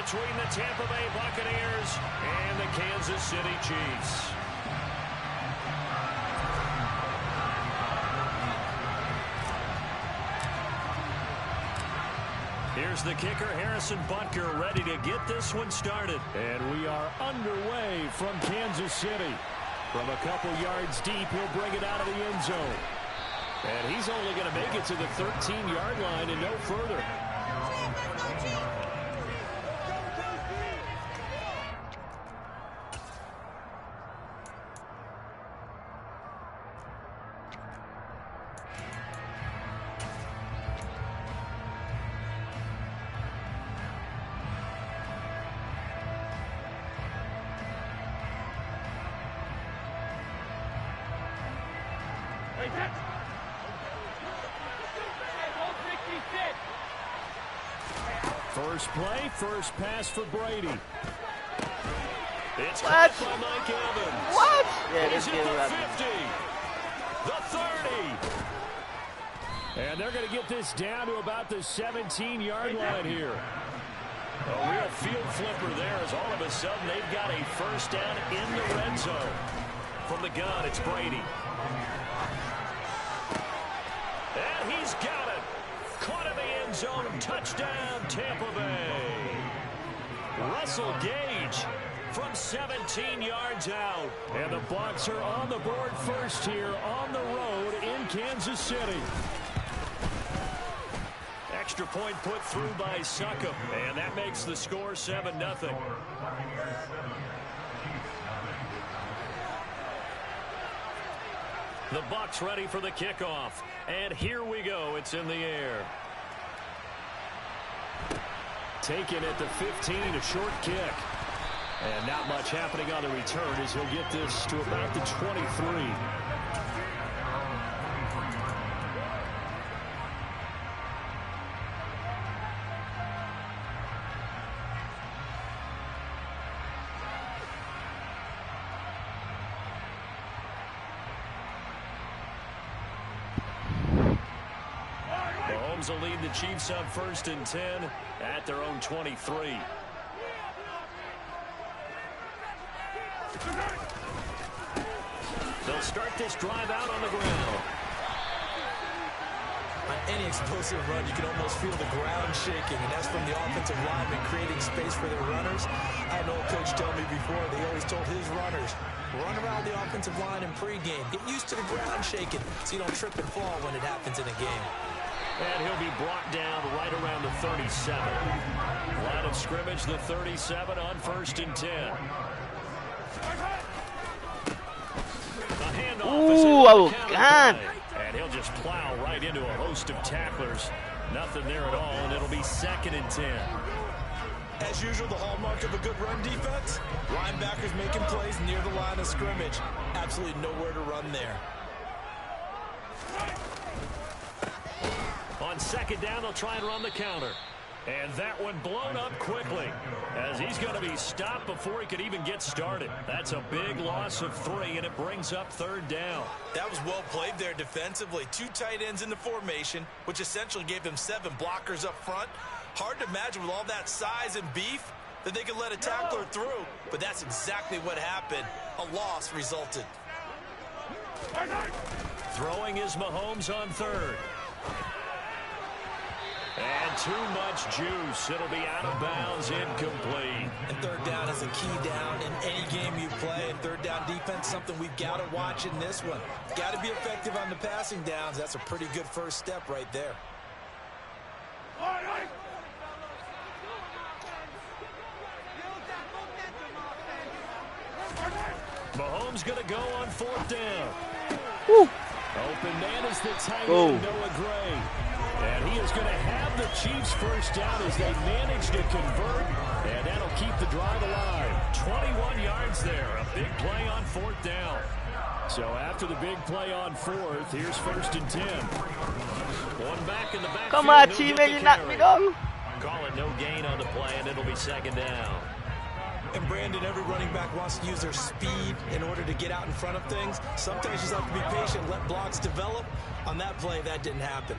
between the Tampa Bay Buccaneers and the Kansas City Chiefs. Here's the kicker, Harrison Butker, ready to get this one started. And we are underway from Kansas City. From a couple yards deep, he'll bring it out of the end zone. And he's only going to make it to the 13-yard line and no further. First play, first pass for Brady. It's caught by Mike Evans. What? Yeah, he's at the 50, the 30. And they're going to get this down to about the 17-yard line here. A real field flipper there as all of a sudden they've got a first down in the red zone. From the gun, it's Brady. And he's got it. Caught in the end zone. Touchdown, Tampa Bay. Russell Gage from 17 yards out. And the Bucs are on the board first here on the road in Kansas City. Extra point put through by Succop. And that makes the score 7-0. The Bucs ready for the kickoff. And here we go. It's in the air. Taken at the 15, a short kick. And not much happening on the return as he'll get this to about the 23. Will lead the Chiefs up 1st and 10 at their own 23. They'll start this drive out on the ground. On any explosive run, you can almost feel the ground shaking, and that's from the offensive linemen creating space for their runners. I had an old coach tell me before, they always told his runners, run around the offensive line in pregame. Get used to the ground shaking so you don't trip and fall when it happens in a game. And he'll be brought down right around the 37. Line of scrimmage, the 37 on 1st and 10. The handoff is in the counter play. And he'll just plow right into a host of tacklers. Nothing there at all, and it'll be 2nd and 10. As usual, the hallmark of a good run defense, linebackers making plays near the line of scrimmage. Absolutely nowhere to run there. On 2nd down, they'll try and run the counter. And that one blown up quickly as he's going to be stopped before he could even get started. That's a big loss of 3, and it brings up 3rd down. That was well played there defensively. 2 tight ends in the formation, which essentially gave them 7 blockers up front. Hard to imagine with all that size and beef that they could let a tackler through, but that's exactly what happened. A loss resulted. Throwing is Mahomes on 3rd. And too much juice. It'll be out of bounds, incomplete. And 3rd down is a key down in any game you play. And 3rd down defense, something we've got to watch in this one. Got to be effective on the passing downs. That's a pretty good first step right there. Mahomes going to go on 4th down. Woo. Open man is the tight end, Noah Gray. And he is going to have the Chiefs first down as they manage to convert, and that'll keep the drive alive. 21 yards there, a big play on 4th down. So after the big play on 4th, here's 1st and 10. One back in the backfield. Come on, teammate, you knocked me down. Call it no gain on the play, and it'll be 2nd down. And Brandon, every running back wants to use their speed in order to get out in front of things. Sometimes you just have to be patient, let blocks develop. On that play, that didn't happen.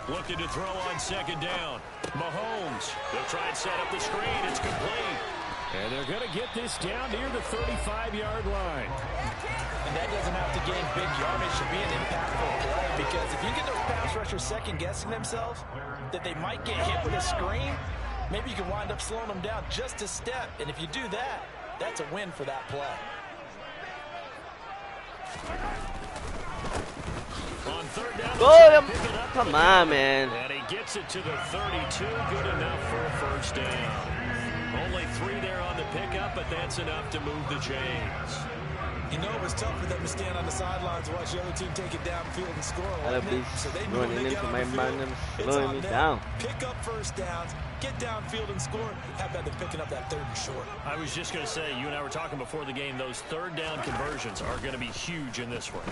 Looking to throw on 2nd down. Mahomes, they'll try and set up the screen. It's complete. And they're going to get this down near the 35-yard line. And that doesn't have to gain big yardage to be an impactful play, because if you get those pass rushers second-guessing themselves that they might get hit with a screen, maybe you can wind up slowing them down just a step. And if you do that, that's a win for that play. On third down, Come on, man. and he gets it to the 32. Good enough for a first down. Only 3 there on the pickup, but that's enough to move the chains. You know, it was tough for them to stand on the sidelines and watch the other team take it downfield and score. So they knew when they got on the field, it's on them. Pick up first downs, get downfield and score. How about them picking up that 3rd and short? I was just going to say, you and I were talking before the game, those 3rd down conversions are going to be huge in this one.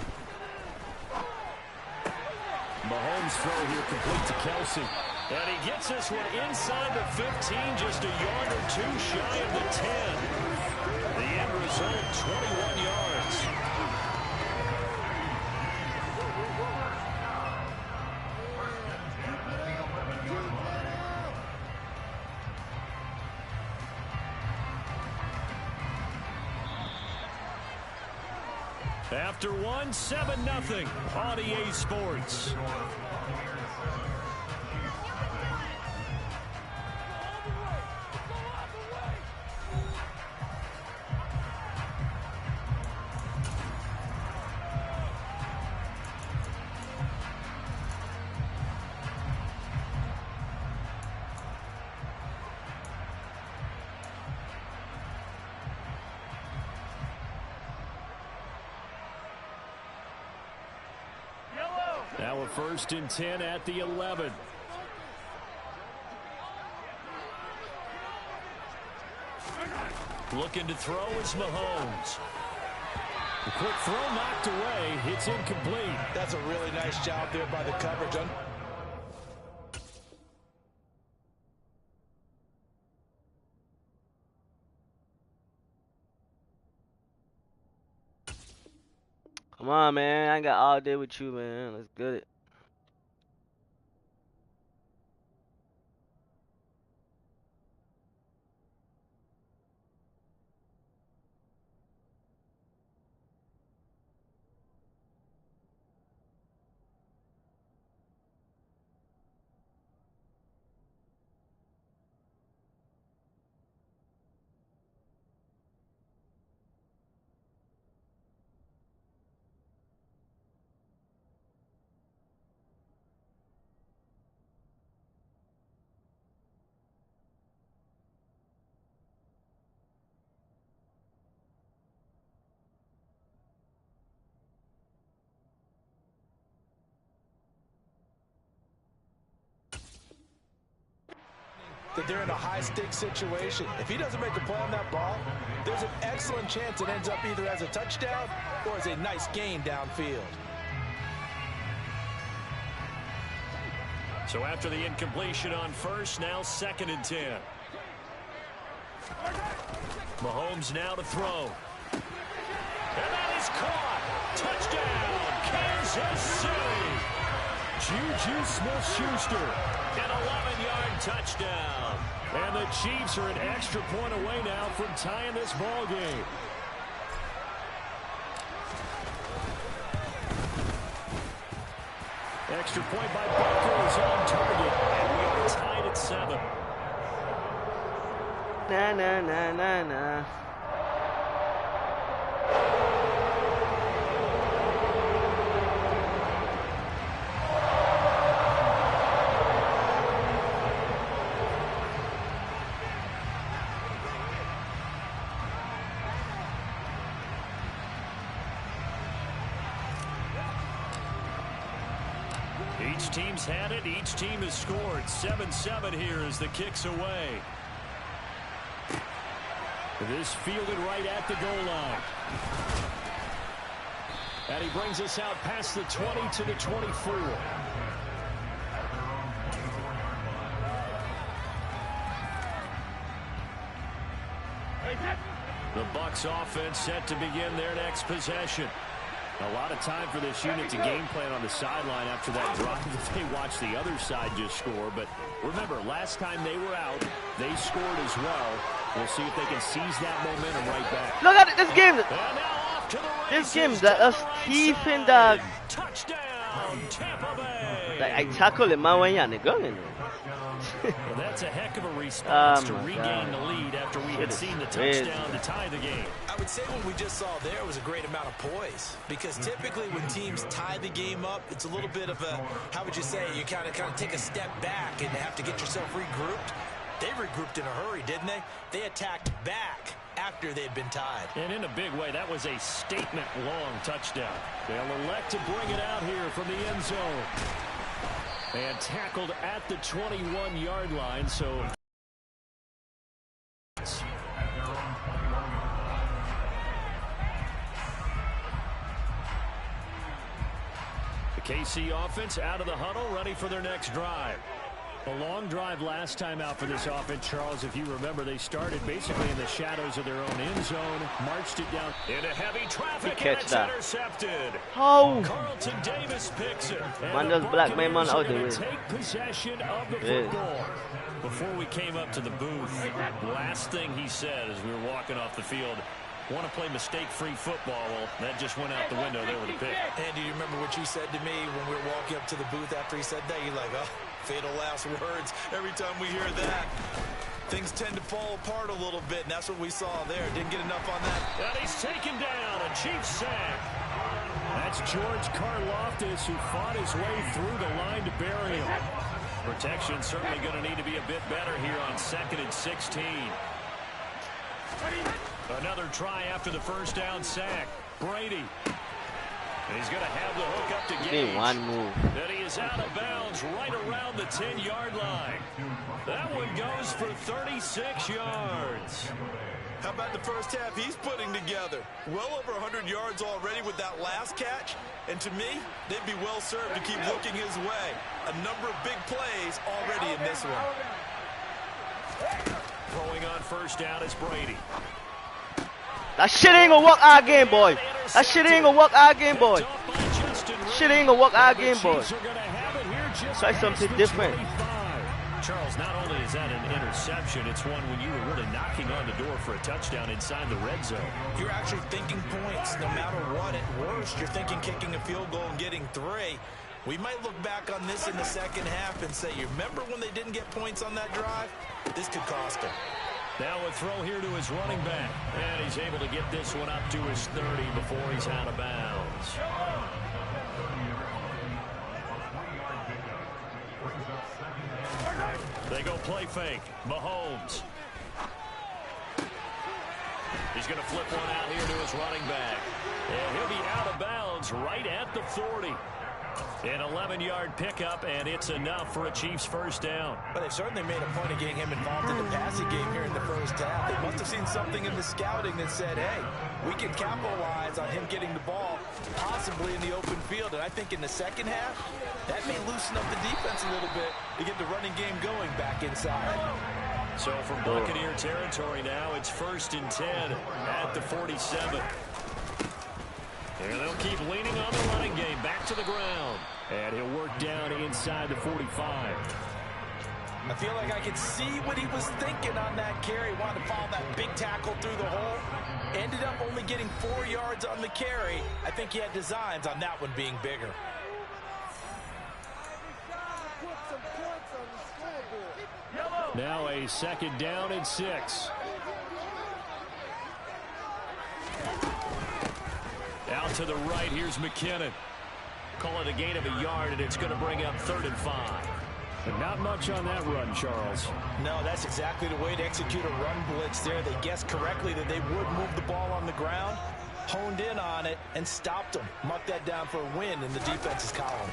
Mahomes throw here complete to Kelsey. And he gets this one inside the 15, just a yard or 2 shy of the 10. The end result, 21 yards. After one, 7-0 on EA Sports. Now a 1st and 10 at the 11. Looking to throw is Mahomes. The quick throw knocked away. It's incomplete. That's a really nice job there by the coverage. Come on, man. I got all day with you, man. Let's get it. That they're in a high-stakes situation. If he doesn't make a play on that ball, there's an excellent chance it ends up either as a touchdown or as a nice gain downfield. So after the incompletion on 1st, now 2nd and 10. Mahomes now to throw. And that is caught. Touchdown, Kansas City. Juju Smith-Schuster. An 11-yard touchdown. And the Chiefs are an extra point away now from tying this ball game. Extra point by Butker is on target. And we are tied at 7. Nah, nah, nah, nah, nah. Each team's had it. Each team has scored. 7-7 here as the kick's away. This fielded right at the goal line. And he brings us out past the 20 to the 24. The Bucs offense set to begin their next possession. A lot of time for this unit to game plan on the sideline after that drive that they watched the other side just score. But remember, last time they were out, they scored as well. We'll see if they can seize that momentum right back. Look at it, this game. This game, that's Stephen dog. Touchdown, Tampa Bay. Like I tackle him, man, when you're going. Well, that's a heck of a response to regain God. the lead after we had seen the touchdown to tie the game. I would say what we just saw there was a great amount of poise, because typically when teams tie the game up, it's a little bit of a, how would you say, you kind of take a step back and have to get yourself regrouped. They regrouped in a hurry, didn't they? They attacked back after they'd been tied. And in a big way, that was a statement-long touchdown. They'll elect to bring it out here from the end zone. And tackled at the 21-yard line, so... The KC offense out of the huddle, ready for their next drive. A long drive last time out for this offense, Charles. If you remember, they started basically in the shadows of their own end zone, marched it down into heavy traffic, and it's intercepted. Oh! Carlton Davis picks it. Man, those black man out there. Take possession of the football. Before we came up to the booth, last thing he said as we were walking off the field, want to play mistake-free football. Well, that just went out the window there with a pick. And do you remember what you said to me when we were walking up to the booth after he said that? You're like, oh, fatal last words. Every time we hear that, things tend to fall apart a little bit, and that's what we saw there. Didn't get enough on that. And he's taken down, a Chiefs sack. That's George Karlaftis, who fought his way through the line to bury him. Protection certainly going to need to be a bit better here on 2nd and 16. Another try after the first down sack. Brady. And he's going to have the hook up to Gage. One move. And he is out of bounds right around the 10-yard line. That one goes for 36 yards. How about the first half he's putting together? Well over 100 yards already with that last catch. And to me, they'd be well served to keep looking his way. A number of big plays already in this one. Throwing on first down is Brady. That shit ain't gonna work our game, boy. That shit ain't gonna work our game, boy. Shit ain't gonna work our game, boy. Try something different. Charles, not only is that an interception, it's one when you were really knocking on the door for a touchdown inside the red zone. You're actually thinking points no matter what. At worst, you're thinking kicking a field goal and getting 3. We might look back on this in the second half and say, you remember when they didn't get points on that drive? This could cost them. Now a throw here to his running back. And he's able to get this one up to his 30 before he's out of bounds. They go play fake. Mahomes. He's going to flip one out here to his running back. And he'll be out of bounds right at the 40. An 11-yard pickup, and it's enough for a Chiefs first down. But they've certainly made a point of getting him involved in the passing game here in the first half. They must have seen something in the scouting that said, hey, we can capitalize on him getting the ball, possibly in the open field. And I think in the second half, that may loosen up the defense a little bit to get the running game going back inside. So from Buccaneer territory now, it's 1st and 10 at the 47. And they'll keep leaning on the running game. Back to the ground. And he'll work down inside the 45. I feel like I could see what he was thinking on that carry. Wanted to follow that big tackle through the hole. Ended up only getting 4 yards on the carry. I think he had designs on that one being bigger. Now a 2nd down and 6. Out to the right, here's McKinnon. Call it a gain of a yard, and it's going to bring up 3rd and 5. But not much on that run, Charles. No, that's exactly the way to execute a run blitz there. They guessed correctly that they would move the ball on the ground, honed in on it, and stopped them. Mark that down for a win in the defense's column.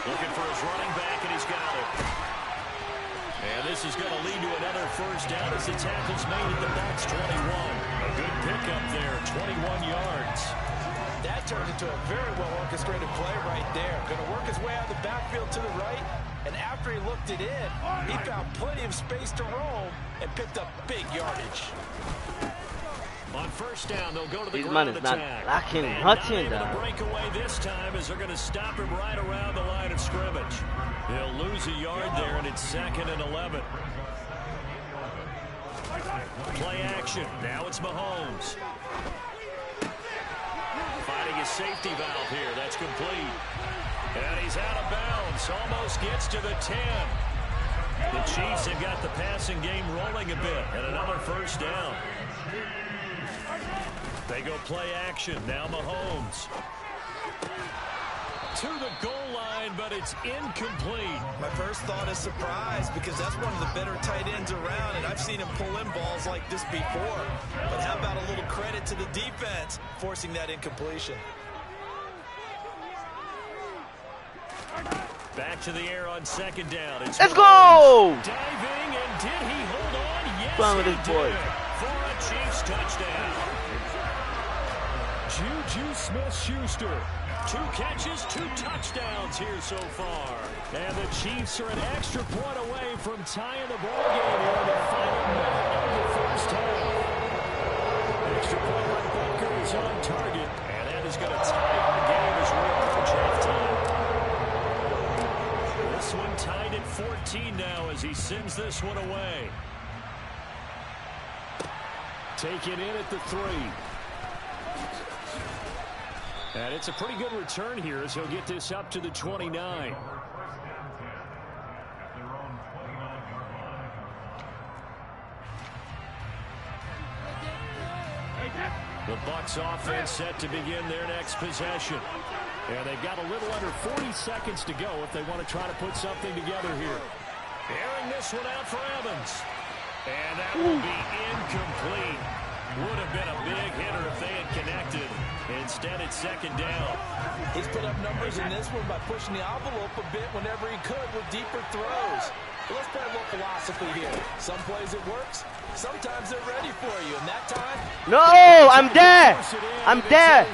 Looking for his running back, and he's got it. And this is going to lead to another first down as the tackle's made at the Bucs 21. A good pickup there, 21 yards. That turned into a very well-orchestrated play right there. Going to work his way out of the backfield to the right, and after he looked it in, he found plenty of space to roam and picked up big yardage. On first down, they'll go to the This man ground is not attack. lacking And nothing, not able to dog. break away this time as they're going to stop him right around the line of scrimmage. He'll lose a yard there, and it's 2nd and 11. Play action. Now it's Mahomes. Finding his safety valve here. That's complete. And he's out of bounds. Almost gets to the 10. The Chiefs have got the passing game rolling a bit. And another first down. They go play action. Now Mahomes. To the goal line, but it's incomplete. My first thought is surprise because that's one of the better tight ends around, and I've seen him pull in balls like this before. But how about a little credit to the defense forcing that incompletion? Back to the air on 2nd down. It's Let's go! Diving, and did he hold on? Yes, What's wrong with he this did. boy? For a Chiefs touchdown. Juju Smith-Schuster. 2 catches, 2 touchdowns here so far. And the Chiefs are an extra point away from tying the ball game here in the final minute of the first half. Extra point by Butker is on target. And that is going to tie our game as we approach halftime. This one tied at 14 now as he sends this one away. Taken in at the 3. And it's a pretty good return here as he'll get this up to the 29. The Bucs offense set to begin their next possession. And they've got a little under 40 seconds to go if they want to try to put something together here. Airing this one out for Evans. And that will be incomplete. Would have been a big hitter if they had connected. Instead, it's 2nd down. He's put up numbers in this one by pushing the envelope a bit whenever he could with deeper throws. But let's play a little philosophy here. Some plays it works. Sometimes they're ready for you. And that time... No, I'm there. I'm there.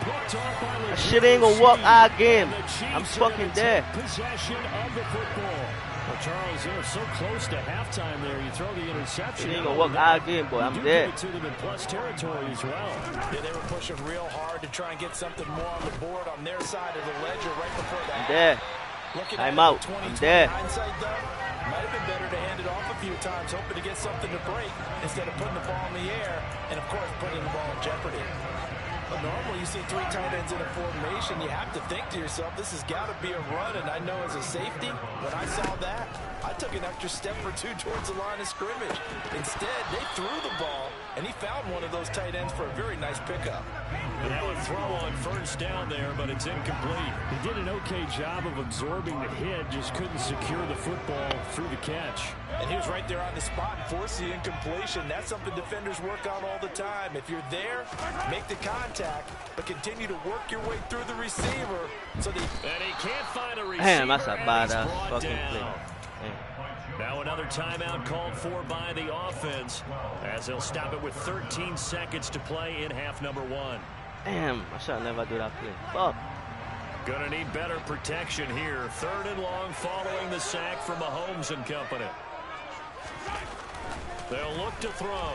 That shit ain't gonna work our game. I'm fucking there. Possession of the football. Well, Charles, you're so close to halftime there. You throw the interception. It ain't gonna work our game, boy. I'm there. To them in plus territory as well. Yeah, they were pushing real hard to try and get something more on the board on their side of the ledger right before that. I'm there. I'm out. I'm there. Hindsight, though, might have been better to hand it off a few times, hoping to get something to break instead of putting the ball in the air and, of course, putting the ball in jeopardy. But normally you see 3 tight ends in a formation, you have to think to yourself, this has got to be a run, and I know as a safety, when I saw that, I took an extra step or 2 towards the line of scrimmage. Instead, they threw the ball, and he found one of those tight ends for a very nice pickup. Now a throw on first down there, but it's incomplete. He did an okay job of absorbing the hit, just couldn't secure the football through the catch. And he was right there on the spot and forced the incompletion. That's something defenders work on all the time. If you're there, make the contact, but continue to work your way through the receiver. So and he can't find a receiver. Damn, that's a bad fucking play. Now another timeout called for by the offense as they'll stop it with 13 seconds to play in half number 1. Damn, I should never do that play. Fuck. Gonna need better protection here. 3rd and long following the sack from Mahomes and company. They'll look to throw.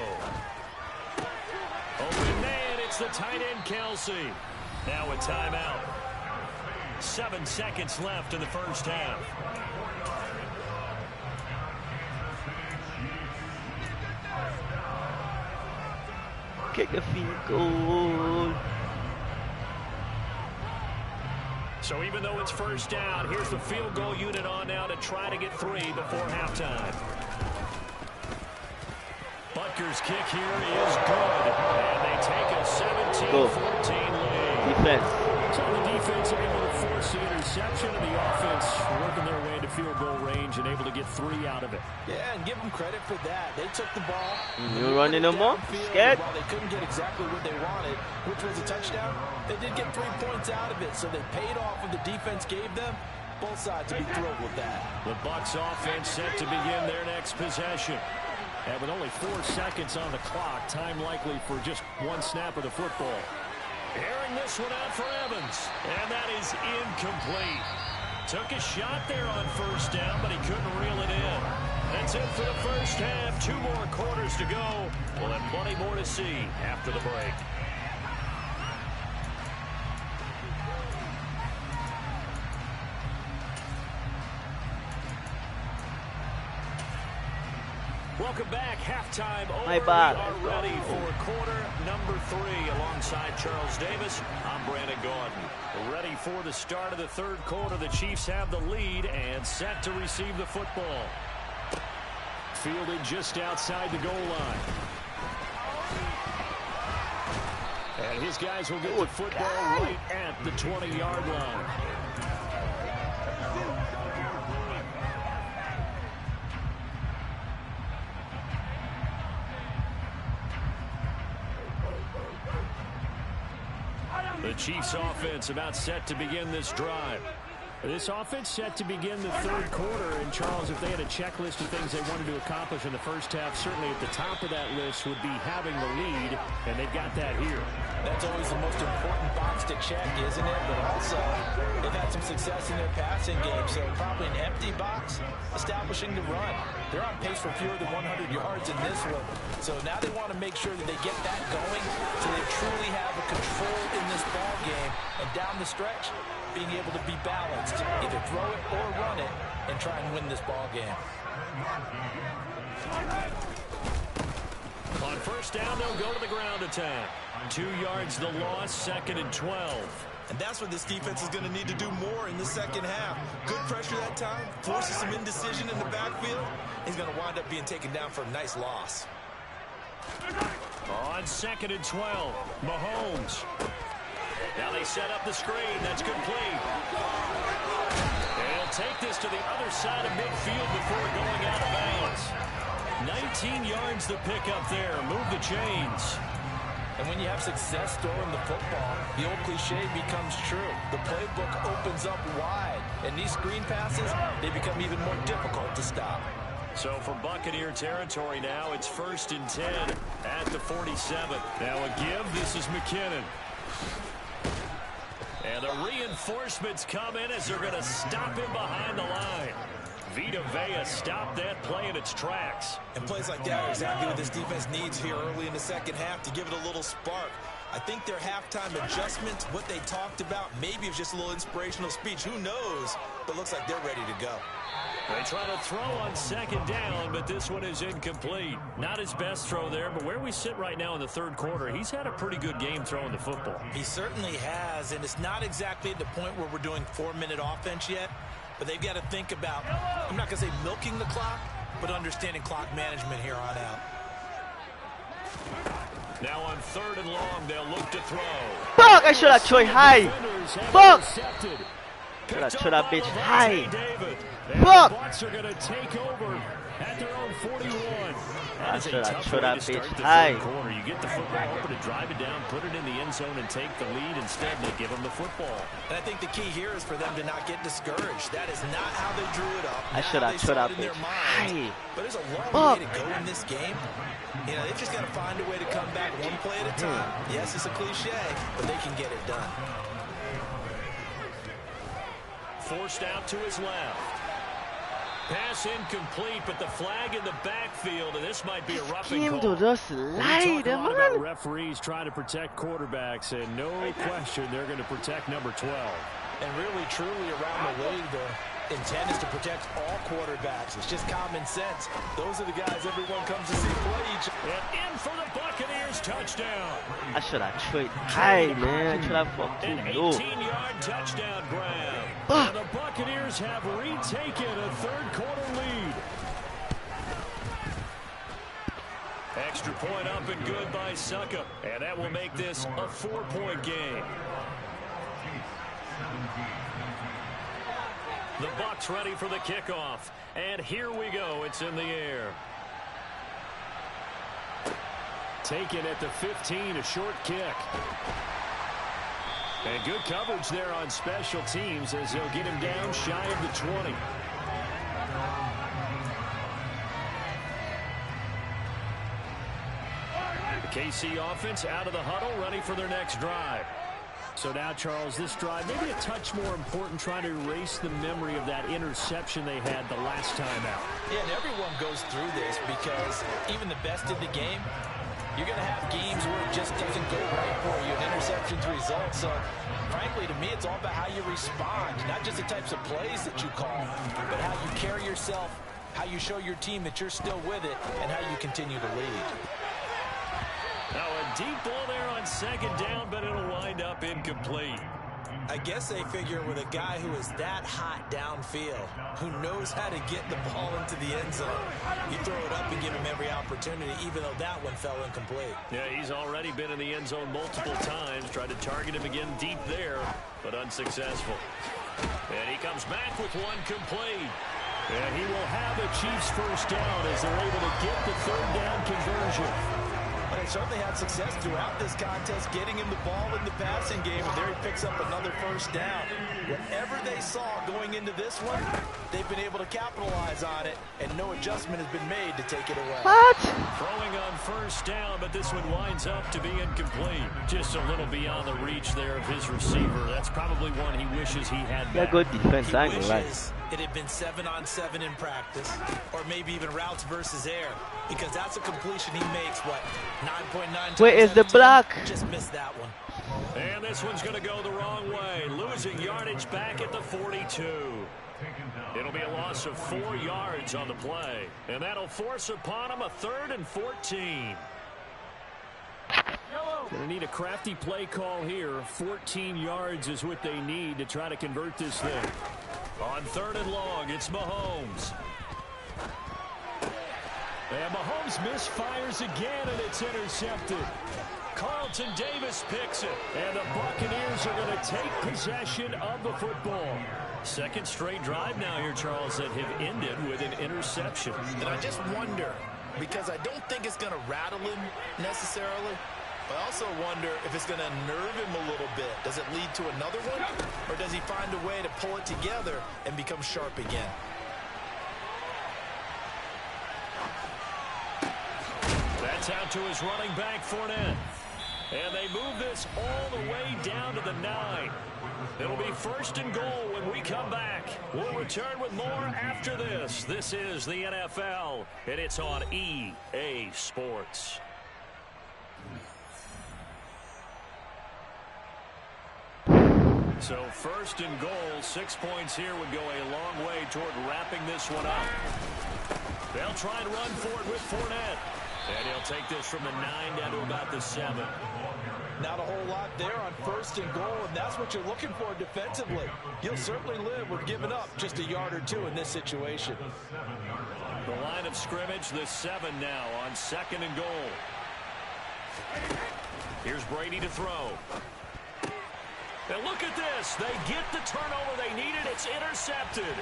Open man, it's the tight end Kelsey. Now a timeout. 7 seconds left in the first half. Kick the field goal. So even though it's first down, here's the field goal unit on now to try to get 3 before halftime. Butker's kick here is good. And they take a 17-14 lead. Defense. So the defense able to force the interception, and the offense working their way to field goal range and able to get 3 out of it. Yeah, and give them credit for that. They took the ball. You running no more? Scared? While they couldn't get exactly what they wanted, which was a touchdown, they did get 3 points out of it, so they paid off what the defense gave them. Both sides would be thrilled with that. The Bucs offense set to begin their next possession. And with only 4 seconds on the clock, time likely for just 1 snap of the football. Airing this one out for Evans. And that is incomplete. Took a shot there on first down, but he couldn't reel it in. That's it for the first half. 2 more quarters to go. We'll have plenty more to see after the break. Welcome back. Halftime over. We are ready for quarter number 3 alongside Charles Davis. I'm Brandon Gaudin. We're ready for the start of the third quarter. The Chiefs have the lead and set to receive the football. Fielded just outside the goal line. And his guys will get the football right at the 20-yard line. The Chiefs offense about set to begin this drive. This offense set to begin the third quarter. And, Charles, if they had a checklist of things they wanted to accomplish in the first half, certainly at the top of that list would be having the lead, and they've got that here. That's always the most important box to check, isn't it? But also, they've had some success in their passing game, so probably an empty box establishing the run. They're on pace for fewer than 100 yards in this one. So now they want to make sure that they get that going so they truly have a control in this ball game. And down the stretch, being able to be balanced, either throw it or run it, and try and win this ball game. On first down, they'll go to the ground attack. 2 yards the loss, 2nd and 12. And that's what this defense is going to need to do more in the second half. Good pressure that time, forces some indecision in the backfield. He's going to wind up being taken down for a nice loss. On 2nd and 12, Mahomes. Now they set up the screen. That's complete. They'll take this to the other side of midfield before going out of bounds. 19 yards to pick up there. Move the chains. And when you have success throwing the football, the old cliche becomes true. The playbook opens up wide. And these screen passes, they become even more difficult to stop. So for Buccaneer territory now, it's 1st and 10 at the 47. Now a give. This is McKinnon. And the reinforcements come in as they're going to stop him behind the line. Vita Vea stopped that play in its tracks. And plays like that are exactly what this defense needs here early in the second half to give it a little spark. I think their halftime adjustments, what they talked about, maybe it was just a little inspirational speech. Who knows? But looks like they're ready to go. They try to throw on 2nd down, but this one is incomplete. Not his best throw there, but where we sit right now in the third quarter, he's had a pretty good game throwing the football. He certainly has, and it's not exactly at the point where we're doing 4-minute offense yet, but they've got to think about, I'm not going to say milking the clock, but understanding clock management here on out. Now on 3rd and long, they'll look to throw. Fuck, I should have tried high. Fuck. Should have bitch high. Fuck. Bucks are going to take over at their own 41. I should have bitch high. You get the football open to drive it down, put it in the end zone, and take the lead. Instead, they give them the football. And I think the key here is for them to not get discouraged. That is not how they drew it up. I should have bitch high. But there's a long way to go in this game. You know, they've just got to find a way to come back one play at a time. Yes, it's a cliche, but they can get it done. Forced out to his left. Pass incomplete, but the flag in the backfield, and this might be a roughing call. We talk a lot about referees trying to protect quarterbacks, and no question they're going to protect number 12. And really, truly, around the league, the intent is to protect all quarterbacks. It's just common sense. Those are the guys everyone comes to see play each other. And in for the Buccaneers touchdown. I should have tried high, man. I should have fucking An 18-yard touchdown grab. And the Buccaneers have retaken a third quarter lead. Extra point up and good by Suckup. And that will make this a 4-point game. The Bucs ready for the kickoff. And here we go. It's in the air. Taken at the 15, a short kick. And good coverage there on special teams as they'll get him down shy of the 20. The KC offense out of the huddle, ready for their next drive. So now, Charles, this drive maybe a touch more important, trying to erase the memory of that interception they had the last time out. Yeah, and everyone goes through this because even the best in the game, you're going to have games where it just doesn't go right for you, and interceptions result. So, frankly, to me, it's all about how you respond, not just the types of plays that you call, but how you carry yourself, how you show your team that you're still with it, and how you continue to lead. Now a deep ball there on second down, but it'll wind up incomplete. I guess they figure with a guy who is that hot downfield, who knows how to get the ball into the end zone, you throw it up and give him every opportunity, even though that one fell incomplete. Yeah, he's already been in the end zone multiple times, tried to target him again deep there, but unsuccessful. And he comes back with one complete. And he will have a Chiefs first down as they're able to get the third down conversion. They certainly had success throughout this contest, getting him the ball in the passing game, and there he picks up another first down. Whatever they saw going into this one, they've been able to capitalize on it, and no adjustment has been made to take it away. What? Throwing on first down, but this one winds up to be incomplete. Just a little beyond the reach there of his receiver. That's probably one he wishes he had back. Yeah, good defense, I He ain't gonna lie. wishes it had been 7-on-7 in practice, or maybe even routes versus air, because that's a completion he makes, what, 9.9 Where is the block? Just missed that one. And this one's going to go the wrong way, losing yardage back at the 42. It'll be a loss of 4 yards on the play, and that'll force upon him a 3rd and 14. Going to need a crafty play call here. 14 yards is what they need to try to convert this thing. On 3rd and long, it's Mahomes. And Mahomes misfires again, and it's intercepted. Carlton Davis picks it, and the Buccaneers are going to take possession of the football. Second straight drive now here, Charles, that have ended with an interception. And I just wonder, because I don't think it's going to rattle him necessarily, but I also wonder if it's going to nerve him a little bit. Does it lead to another one, or does he find a way to pull it together and become sharp again? That's out to his running back, Fournette. And they move this all the way down to the 9. It'll be 1st and goal when we come back. We'll return with more after this. This is the NFL, and it's on EA Sports. So 1st and goal, 6 points here would go a long way toward wrapping this one up. They'll try and run for it with Fournette. And he'll take this from the 9 down to about the 7. Not a whole lot there on 1st and goal, and that's what you're looking for defensively. You'll certainly live with giving up just a yard or 2 in this situation. The line of scrimmage, the 7 now on 2nd and goal. Here's Brady to throw. And look at this. They get the turnover they needed. It's intercepted.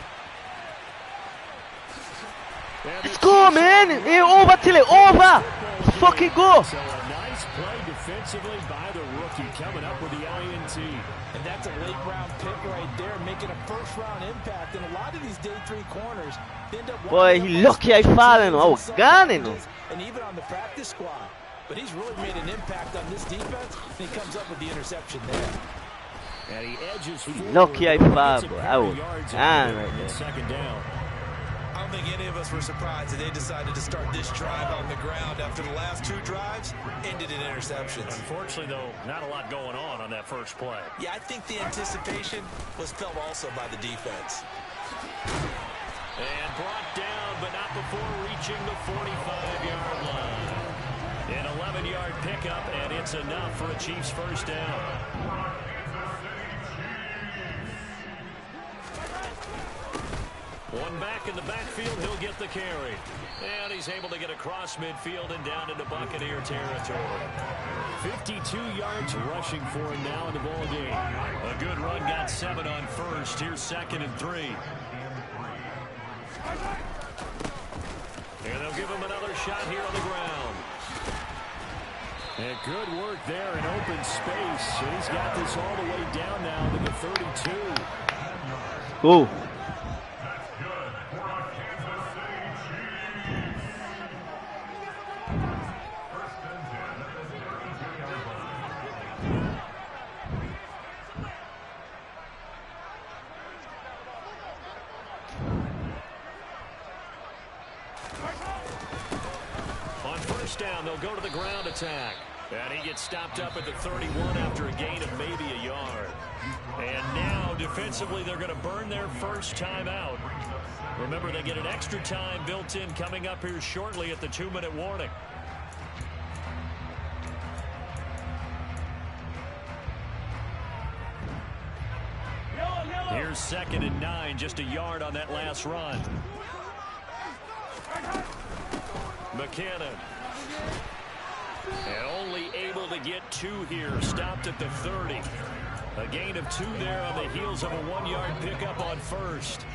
Let's go, man! Hey, over till it over! Let's fucking go! So a nice play defensively by the rookie, coming up with the INT. And that's a late-round pick right there, making a first-round impact. And a lot of these day 3 corners end up... Boy, he lucky I fallen. I was gone, you know. And even on the practice squad. But he's really made an impact on this defense, and he comes up with the interception there. And he edges lucky I fell, boy. I was gone right there. 2nd down. I don't think any of us were surprised that they decided to start this drive on the ground after the last 2 drives ended in interceptions. Unfortunately, though, not a lot going on that first play. Yeah, I think the anticipation was felt also by the defense. And brought down, but not before reaching the 45-yard line. An 11-yard pickup, and it's enough for a Chiefs first down. One back in the backfield, he'll get the carry. And he's able to get across midfield and down into Buccaneer territory. 52 yards rushing for him now in the ball game. A good run, got 7 on 1st. Here's 2nd and 3. And they'll give him another shot here on the ground. And good work there in open space. And he's got this all the way down now to the 32. Go. first down. They'll go to the ground attack. And he gets stopped up at the 31 after a gain of maybe a yard. And now, defensively, they're going to burn their first timeout. Remember, they get an extra time built in coming up here shortly at the 2-minute warning. Here's 2nd and 9, just a yard on that last run. McKinnon. And only able to get 2 here. Stopped at the 30. A gain of 2 there on the heels of a 1-yard pickup on first.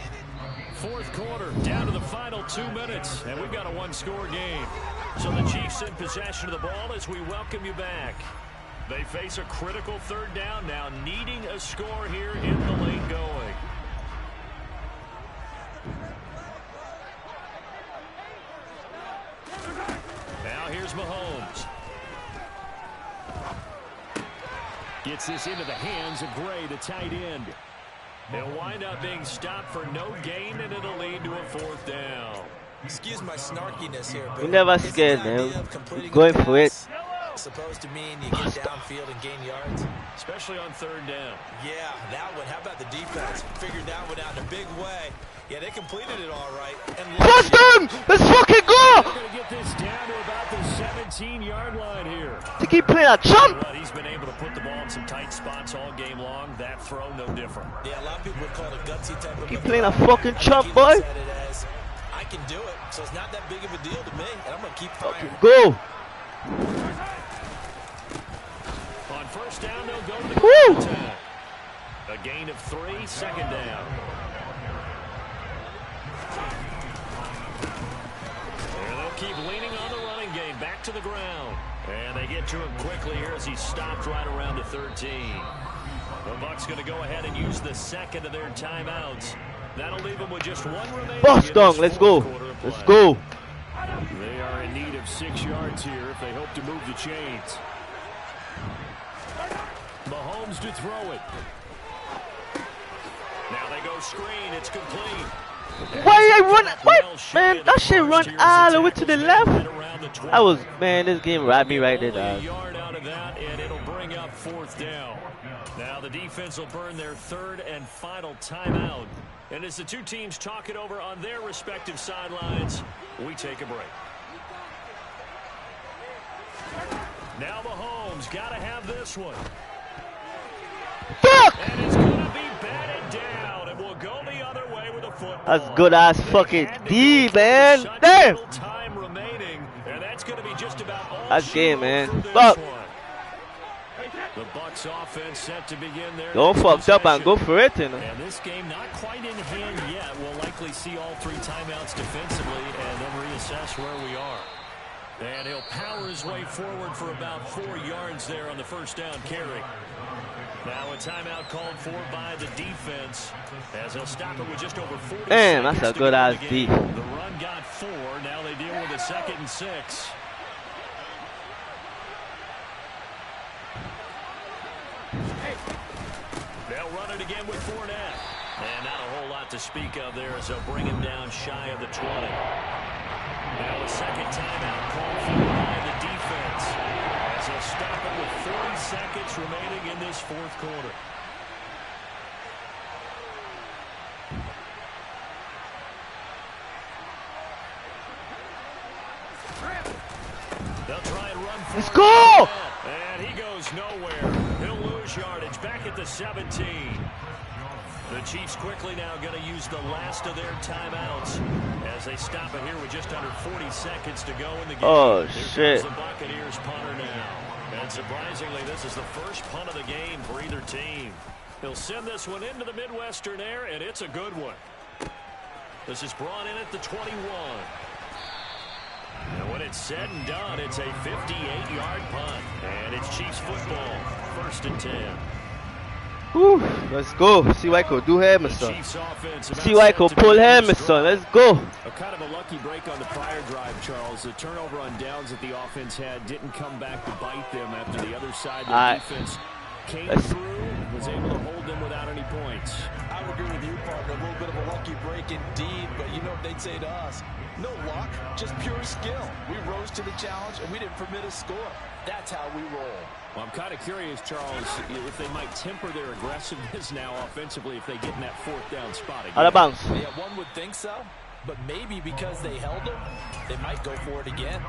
4th quarter, down to the final 2 minutes. And we've got a 1-score game. So the Chiefs in possession of the ball as we welcome you back. They face a critical 3rd down now, needing a score here in the late going. Now here's Mahomes. Gets this into the hands of Gray, the tight end. They'll wind up being stopped for no gain, and it'll lead to a 4th down. Excuse my snarkiness here, but we're never scared, man. We're going for it. Supposed to mean you get downfield and gain yards, especially on 3rd down. Yeah, that one. How about the defense? Figured that one out in a big way. Yeah, they completed it all right. First down! Let's fucking go! They're going to get this down to about the 17-yard line here. To keep playing a chump. But he's been able to put the ball in some tight spots all game long. That throw, no different. Yeah, a lot of people would call it a gutsy type of. Keep playing a fucking chump, boy. I can do it, so it's not that big of a deal to me, and I'm going to keep firing. Go. On 1st down, they'll go to the ground attack. A gain of 3, 2nd down. And they'll keep leaning on the running game. Back to the ground. And they get to him quickly here as he stopped right around the 13. The Bucs going to go ahead and use the 2nd of their timeouts. That'll leave them with just 1 remaining. Boston, let's go. Let's go. They are in need of 6 yards here if they hope to move the chains. Mahomes to throw it. Now they go screen. It's complete. Why I run? What? Man, that shit run all the way to the left. I was, man, this game robbed me right there, dog. A yard out of that, and it'll bring up 4th down. Now the defense will burn their 3rd and final timeout. And as the two teams talk it over on their respective sidelines, we take a break. Now Mahomes got to have this one. Fuck! And it's going to be batted down, and we'll go the other way with a football. That's good ass fucking D, man. Damn! Time remaining, and that's going to be just about all. That's game, man. Fuck! The Bucs offense set to begin their Don't fuck up and go for it, you know. And this game not quite in hand yet. We'll likely see all 3 timeouts defensively and then reassess where we are. And he'll power his way forward for about 4 yards there on the 1st down carry. Now a timeout called for by the defense as he'll stop it with just over 40 Damn, seconds. that's a good ass D. The run got 4. Now they deal with a 2nd and 6. They'll run it again with Fournette. And not a whole lot to speak of there as they'll bring him down shy of the 20. Now a 2nd timeout called for by the defense as they'll stop it with 40 seconds remaining in this 4th quarter. They'll try and run for Let's go! And he goes nowhere. He'll lose yardage back at the 17. The Chiefs quickly now going to use the last of their timeouts as they stop it here with just under 40 seconds to go in the game. Oh, Here shit. comes the Buccaneers punter now. And surprisingly, this is the first punt of the game for either team. He'll send this one into the Midwestern air, and it's a good one. This is brought in at the 21. And when it's said and done, it's a 58-yard punt. And it's Chiefs football, 1st and 10. Whew, let's go. See what I could do here, my son. See what I could pull here, my son. Let's go. A kind of a lucky break on the prior drive, Charles. The turnover on downs that the offense had didn't come back to bite them after the other side. The defense came through, was able to hold them without any points. I would agree with you, partner. A little bit of a lucky break indeed, but you know what they'd say to us? No luck, just pure skill. We rose to the challenge, and we didn't permit a score. That's how we roll. Well, I'm kind of curious, Charles, if they might temper their aggressiveness now offensively if they get in that fourth down spot again. Out of bounds. Yeah, one would think so, but maybe because they held them, they might go for it again.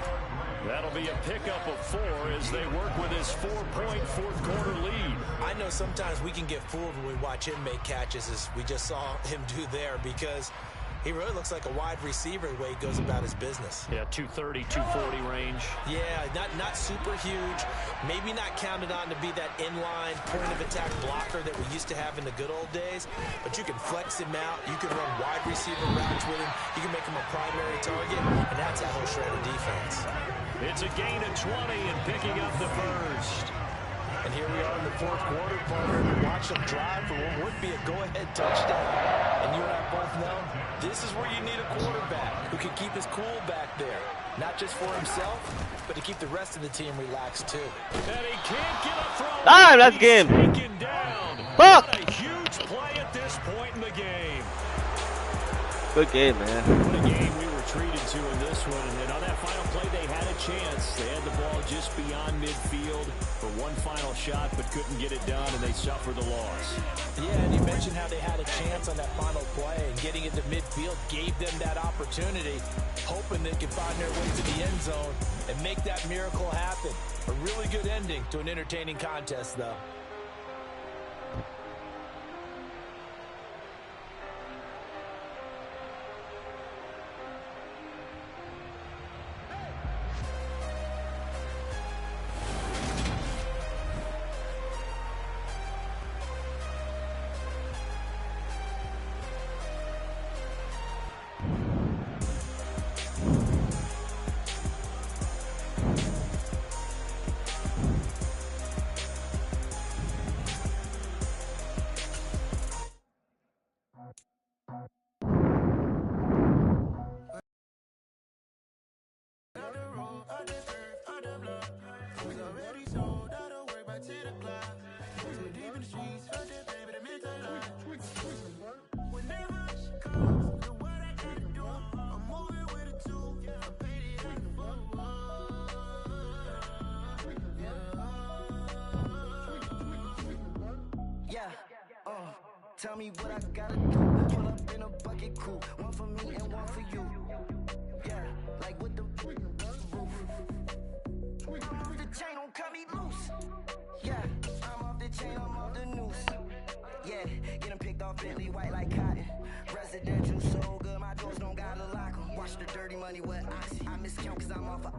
That'll be a pickup of 4 as they work with his 4-point fourth-quarter lead. I know sometimes we can get fooled when we watch him make catches, as we just saw him do there, because he really looks like a wide receiver the way he goes about his business. Yeah, 230, 240 range. Yeah, not super huge. Maybe not counted on to be that inline point-of-attack blocker that we used to have in the good old days, but you can flex him out. You can run wide receiver routes with him. You can make him a primary target, and that's how he'll shred a defense. It's a gain of 20 and picking up the first. And here we are in the fourth quarter, partner. Watch them drive for what would be a go-ahead touchdown. And you and I both know this is where you need a quarterback who can keep his cool back there. Not just for himself, but to keep the rest of the team relaxed too. And he can't get a throw. Ah, that's game. Taken down. Fuck. What a huge play at this point in the game. Good game, man. What a game we were treated to in this one. And on that final play, they had a chance. They had the ball just beyond midfield for one final shot, but couldn't get it done, and they suffered the loss. Yeah, and you mentioned how they had a chance on that final play, and getting into midfield gave them that opportunity, hoping they could find their way to the end zone and make that miracle happen. A really good ending to an entertaining contest, though. Tell me what I gotta do. Pull up in a bucket crew. One for me and one for you. Yeah, like with the roof. I'm off the chain, don't cut me loose. Yeah, I'm off the chain, I'm off the noose. Yeah, get them picked off Bentley white like cotton. Residential so good, my doors don't gotta lock them. Watch the dirty money with oxy. I miscount cause I'm off a...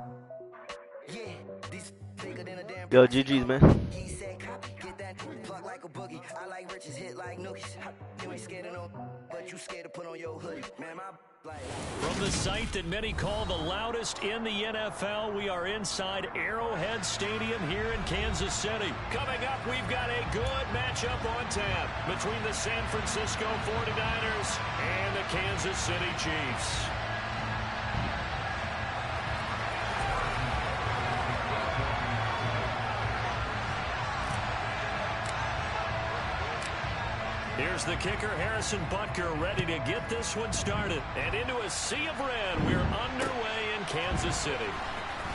Yeah, these bigger than a damn... Yo, GG's, man. He said copy, get that plug like a boogie. I like riches, hit like nookies. You ain't scared of no, but you scared to put on your hoodie. Man, my like... From the site that many call the loudest in the NFL, we are inside Arrowhead Stadium here in Kansas City. Coming up, we've got a good matchup on tap between the San Francisco 49ers and the Kansas City Chiefs. Here's the kicker, Harrison Butker, ready to get this one started. And into a sea of red, we're underway in Kansas City.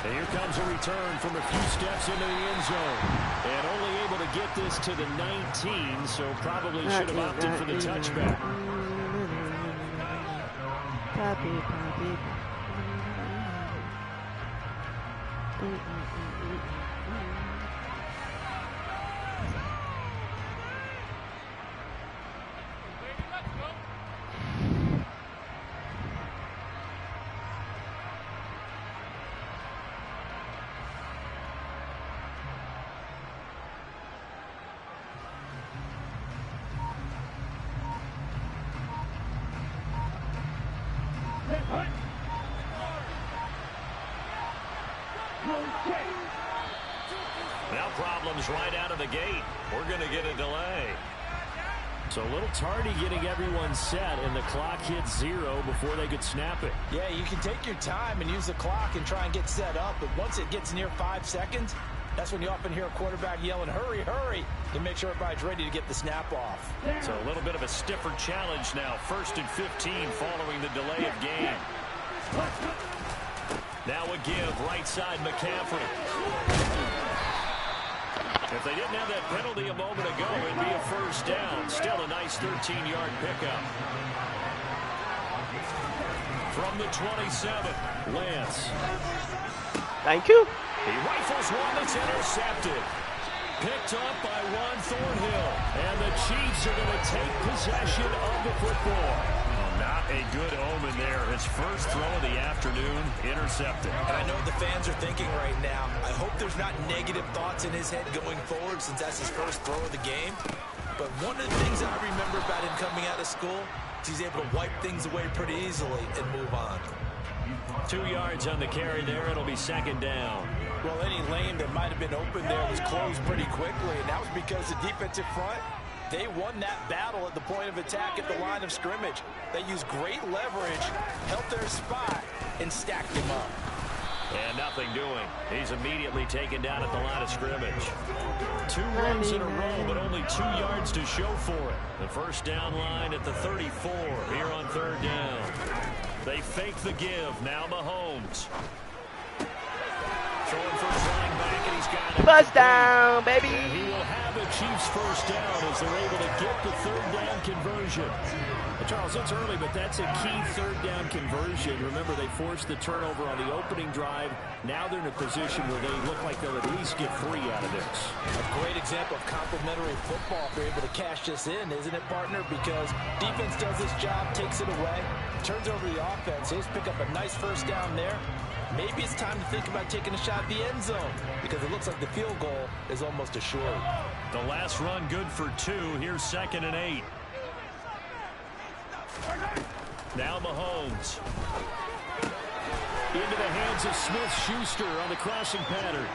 And here comes a return from a few steps into the end zone. And only able to get this to the 19, so probably should have opted for the touchback. Now problems right out of the gate. We're going to get a delay. So a little tardy getting everyone set, and the clock hits 0 before they could snap it. Yeah, you can take your time and use the clock and try and get set up, but once it gets near 5 seconds, That's when you often hear a quarterback yelling, hurry, hurry, to make sure everybody's ready to get the snap off. So a little bit of a stiffer challenge now. 1st and 15 following the delay of game. Now a give, right side, McCaffrey. If they didn't have that penalty a moment ago, it'd be a 1st down. Still a nice 13-yard pickup. From the 27, Lance. Thank you. He rifles one that's intercepted. Picked up by Juan Thornhill. And the Chiefs are going to take possession of the football. Not a good omen there. His first throw of the afternoon, intercepted. And I know the fans are thinking right now, I hope there's not negative thoughts in his head going forward since that's his first throw of the game. But one of the things that I remember about him coming out of school is he's able to wipe things away pretty easily and move on. 2 yards on the carry there. It'll be 2nd down. Well, any lane that might have been open there was closed pretty quickly, and that was because the defensive front, they won that battle at the point of attack at the line of scrimmage. They used great leverage, held their spot, and stacked him up. And nothing doing. He's immediately taken down at the line of scrimmage. 2 runs in a row, but only 2 yards to show for it. The 1st down line at the 34 here on 3rd down. They fake the give. Now Mahomes. Throwing for his running back, and he's got it. First down, baby. And he will have a Chiefs 1st down as they're able to get the 3rd down conversion. Well, Charles, it's early, but that's a key 3rd down conversion. Remember, they forced the turnover on the opening drive. Now they're in a position where they look like they'll at least get 3 out of this. A great example of complementary football if they're able to cash this in, isn't it, partner? Because defense does its job, takes it away, turns over the offense. He's pick up a nice 1st down there. Maybe it's time to think about taking a shot at the end zone because it looks like the field goal is almost assured. The last run good for 2. Here's 2nd and 8. Now Mahomes. Into the hands of Smith-Schuster on the crossing pattern.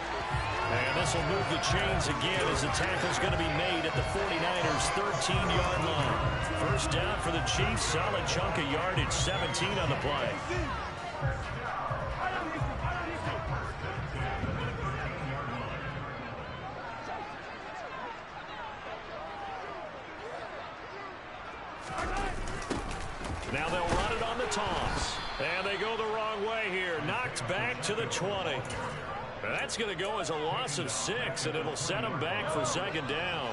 And this will move the chains again as the tackle's going to be made at the 49ers' 13-yard line. 1st down for the Chiefs. Solid chunk of yardage. 17 on the play. Now they'll run it on the toss. And they go the wrong way here. Knocked back to the 20. That's going to go as a loss of 6, and it'll set them back for 2nd down.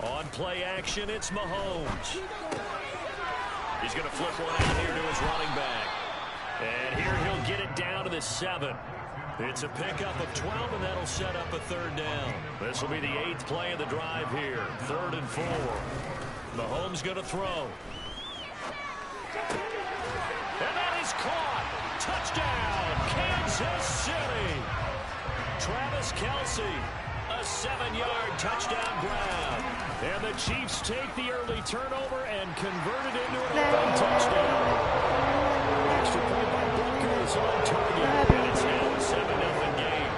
On play action, it's Mahomes. He's going to flip one out here to his running back. And here he'll get it down to the 7. It's a pickup of 12, and that'll set up a 3rd down. This will be the 8th play of the drive here. 3rd and 4. Mahomes going to throw. And that is caught. Touchdown, Kansas City. Travis Kelce, a 7-yard touchdown grab. And the Chiefs take the early turnover and convert it into an open touchdown. Extra point by Butker is on target. And it's now a 7-0 game.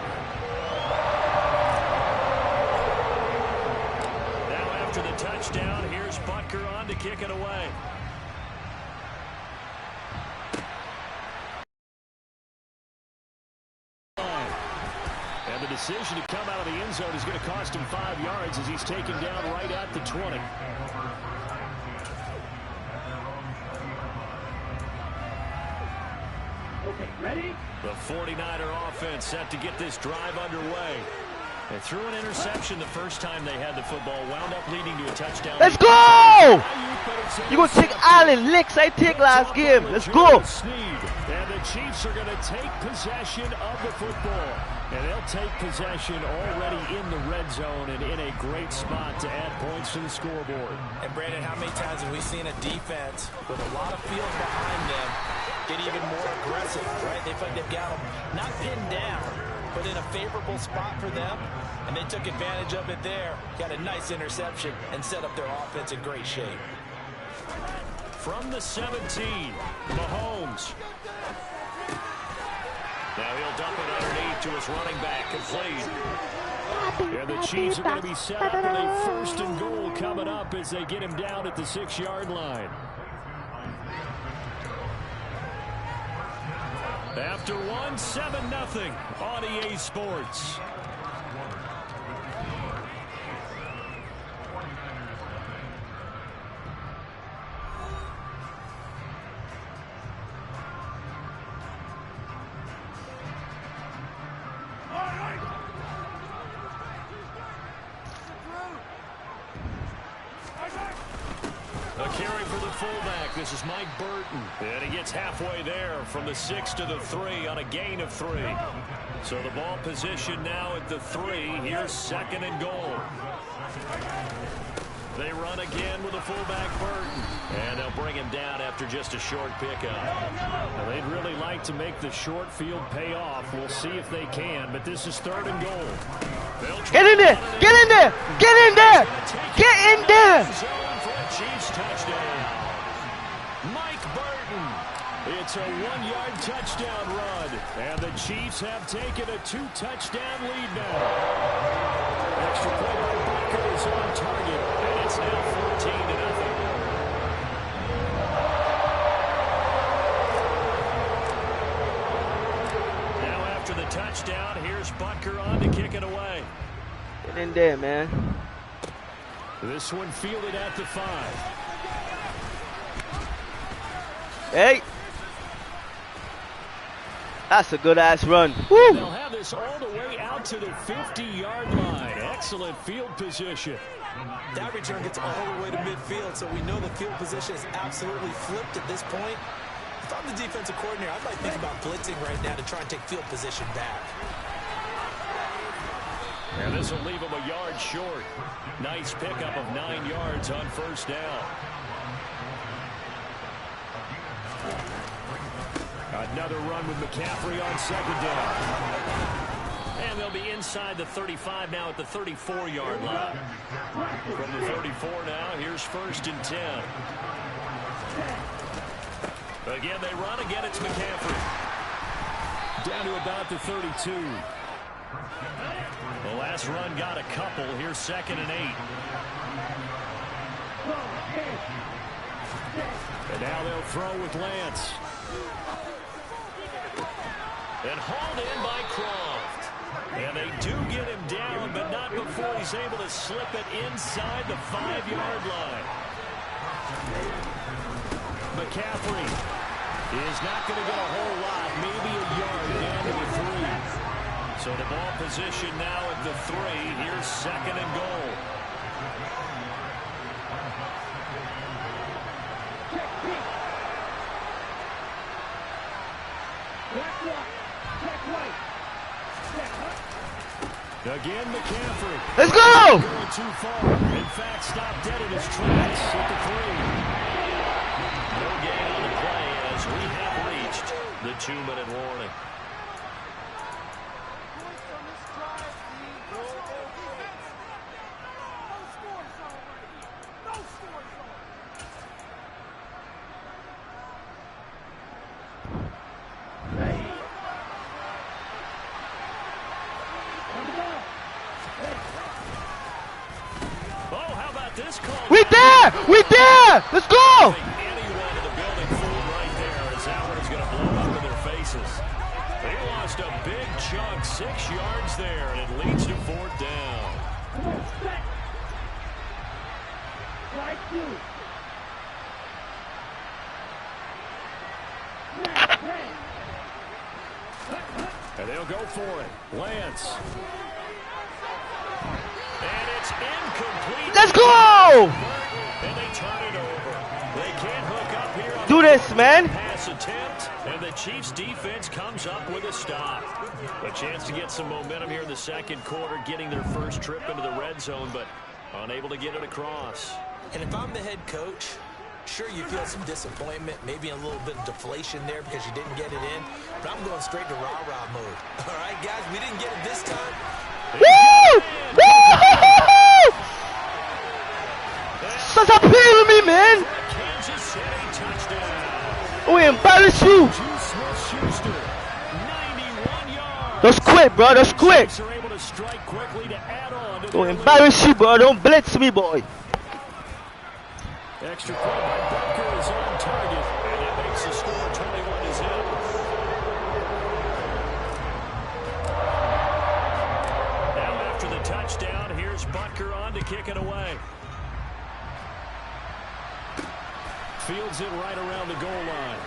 Now after the touchdown, here's Butker on to kick it away. And the decision to come out of the end zone is going to cost him 5 yards as he's taken down right at the 20. Okay, ready? The 49er offense set to get this drive underway. They threw an interception the first time they had the football, wound up leading to a touchdown. Let's go! You gonna take Allen licks I take last game. Let's go! And the Chiefs are going to take possession of the football. And they'll take possession already in the red zone and in a great spot to add points to the scoreboard. And Brandon, how many times have we seen a defense with a lot of field behind them get even more aggressive, right? They feel like they've got them not pinned down, but in a favorable spot for them. And they took advantage of it there, got a nice interception, and set up their offense in great shape. From the 17, Mahomes. Now he'll dump it underneath to his running back, complete. And the Chiefs are going to be set up with a 1st and goal coming up as they get him down at the 6-yard line. After one, 7-0 on EA Sports. A carry for the fullback. This is Mike Burton. And he gets halfway there from the 6 to the 3 on a gain of 3. So the ball position now at the 3. Here's 2nd and goal. They run again with the fullback Burton. And they'll bring him down after just a short pickup. Now, they'd really like to make the short field pay off. We'll see if they can, but this is 3rd and goal. Get in there! Get in there! Get in there! Get in there! Chiefs touchdown. Mike Burton. It's a 1-yard touchdown run. And the Chiefs have taken a 2-touchdown lead now. Extra play by Butker is on target. And it's now 14-0. Now after the touchdown, here's Butker on to kick it away. Get in there, man. This one fielded at the 5. Hey. That's a good-ass run. Woo. They'll have this all the way out to the 50-yard line. Excellent field position. That return gets all the way to midfield, so we know the field position is absolutely flipped at this point. If I'm the defensive coordinator, I'd like to think about blitzing right now to try and take field position back. And this will leave him a yard short. Nice pickup of 9 yards on 1st down. Another run with McCaffrey on 2nd down. And they'll be inside the 35 now at the 34-yard line. From the 34 now, here's 1st and 10. Again, they run. Again, it's McCaffrey. Down to about the 32. The last run got a couple. Here's 2nd and 8. And now they'll throw with Lance. And hauled in by Croft. And they do get him down, but not before he's able to slip it inside the 5-yard line. McCaffrey is not going to get a whole lot, maybe a yard down to the 3. So the ball position now at the 3. Here's 2nd and goal. Again, McCaffrey. Let's go! Going too far. In fact, stopped dead in his tracks at the 3. No gain on the play as we have reached the 2-minute warning. We there! We there! Let's go! Anyone in the building fooled right there as that one is going to blow up in their faces. They lost a big chunk, 6 yards there, and it leads to 4th down. And they'll go for it. Lance. And it's incomplete. Let's go! And they turn it over. They can't hook up here on Do this, man. pass attempt. And the Chiefs defense comes up with a stop. A chance to get some momentum here in the 2nd quarter, getting their first trip into the red zone, but unable to get it across. And if I'm the head coach, sure you feel some disappointment, maybe a little bit of deflation there because you didn't get it in, but I'm going straight to rah-rah mode. All right, guys, we didn't get it this time. Woo! Woo! Such a play with me, man! Kansas City touchdown. We embarrass you! Smith-Schuster, 91 yards. That's quick, bro. That's quick. Chiefs are able to strike quickly to add on to Don't their embarrass you, bro. Don't blitz me, boy. extra play by Butker is on target, and that makes the score 21-0. Butker on to kick it away. Fields it right around the goal line.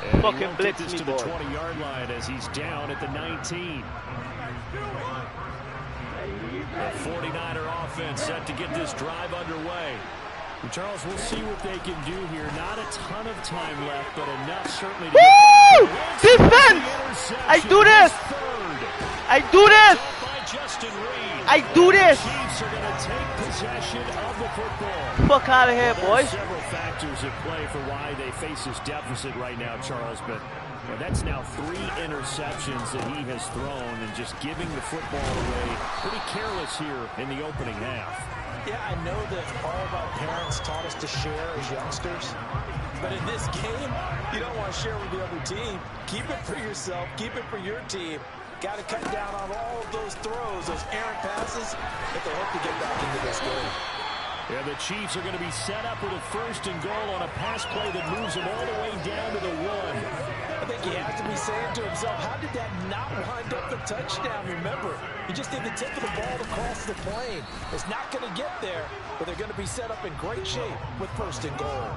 And fucking blitz this me, to boy. the 20-yard line as he's down at the 19. The 49er offense set to get this drive underway. And Charles, we'll see what they can do here. Not a ton of time left, but enough certainly to Woo! Defense! I do this! I do this! I do this! Chiefs are going to take possession of the football. Fuck out of here, boys. Several factors at play for why they face this deficit right now, Charles, but well, that's now 3 interceptions that he has thrown and just giving the football away. Pretty careless here in the opening half. Yeah, I know that all of our parents taught us to share as youngsters. But in this game, you don't want to share with the other team. Keep it for yourself. Keep it for your team. Got to cut down on all of those throws, those errant passes, if they hope to get back into this game. Yeah, the Chiefs are going to be set up with a 1st and goal on a pass play that moves them all the way down to the 1. I think he has to be saying to himself, how did that not wind up a touchdown? Remember, he just did the tip of the ball across the plane. It's not going to get there, but they're going to be set up in great shape with 1st and goal.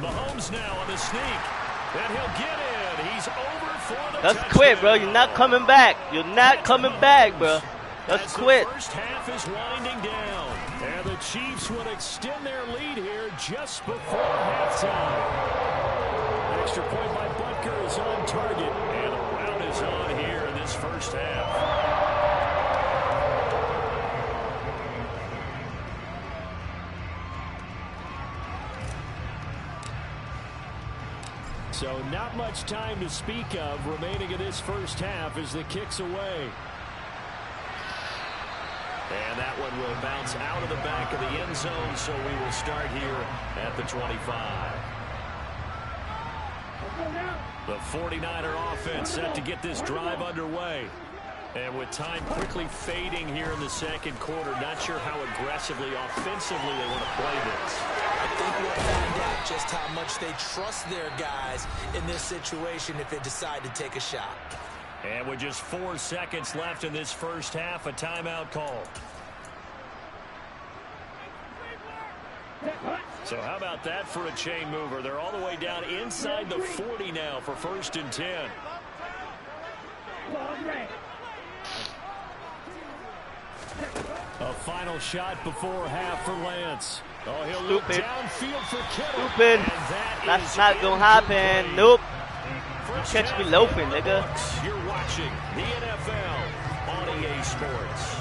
Mahomes now on the sneak. And he'll get in. He's over for the That's touchdown. quit, bro. You're not coming back. You're not coming back, bro. That's quit. The first half is winding down. And the Chiefs would extend their lead here just before halftime. Extra point by Butker is on target. And a rout is on here in this first half. So not much time to speak of remaining in this first half as the kick's away. And that one will bounce out of the back of the end zone, so we will start here at the 25. The 49er offense set to get this drive underway. And with time quickly fading here in the second quarter, not sure how aggressively, offensively they want to play this. I think we'll find out just how much they trust their guys in this situation if they decide to take a shot. And with just 4 seconds left in this first half, a timeout call. So how about that for a chain mover? They're all the way down inside the 40 now for 1st and 10. A final shot before half for Lance. Oh, he'll look downfield for Kittle. Stupid. That's not gonna happen. Nope. Catch me loafing, nigga. You're watching the NFL on EA Sports.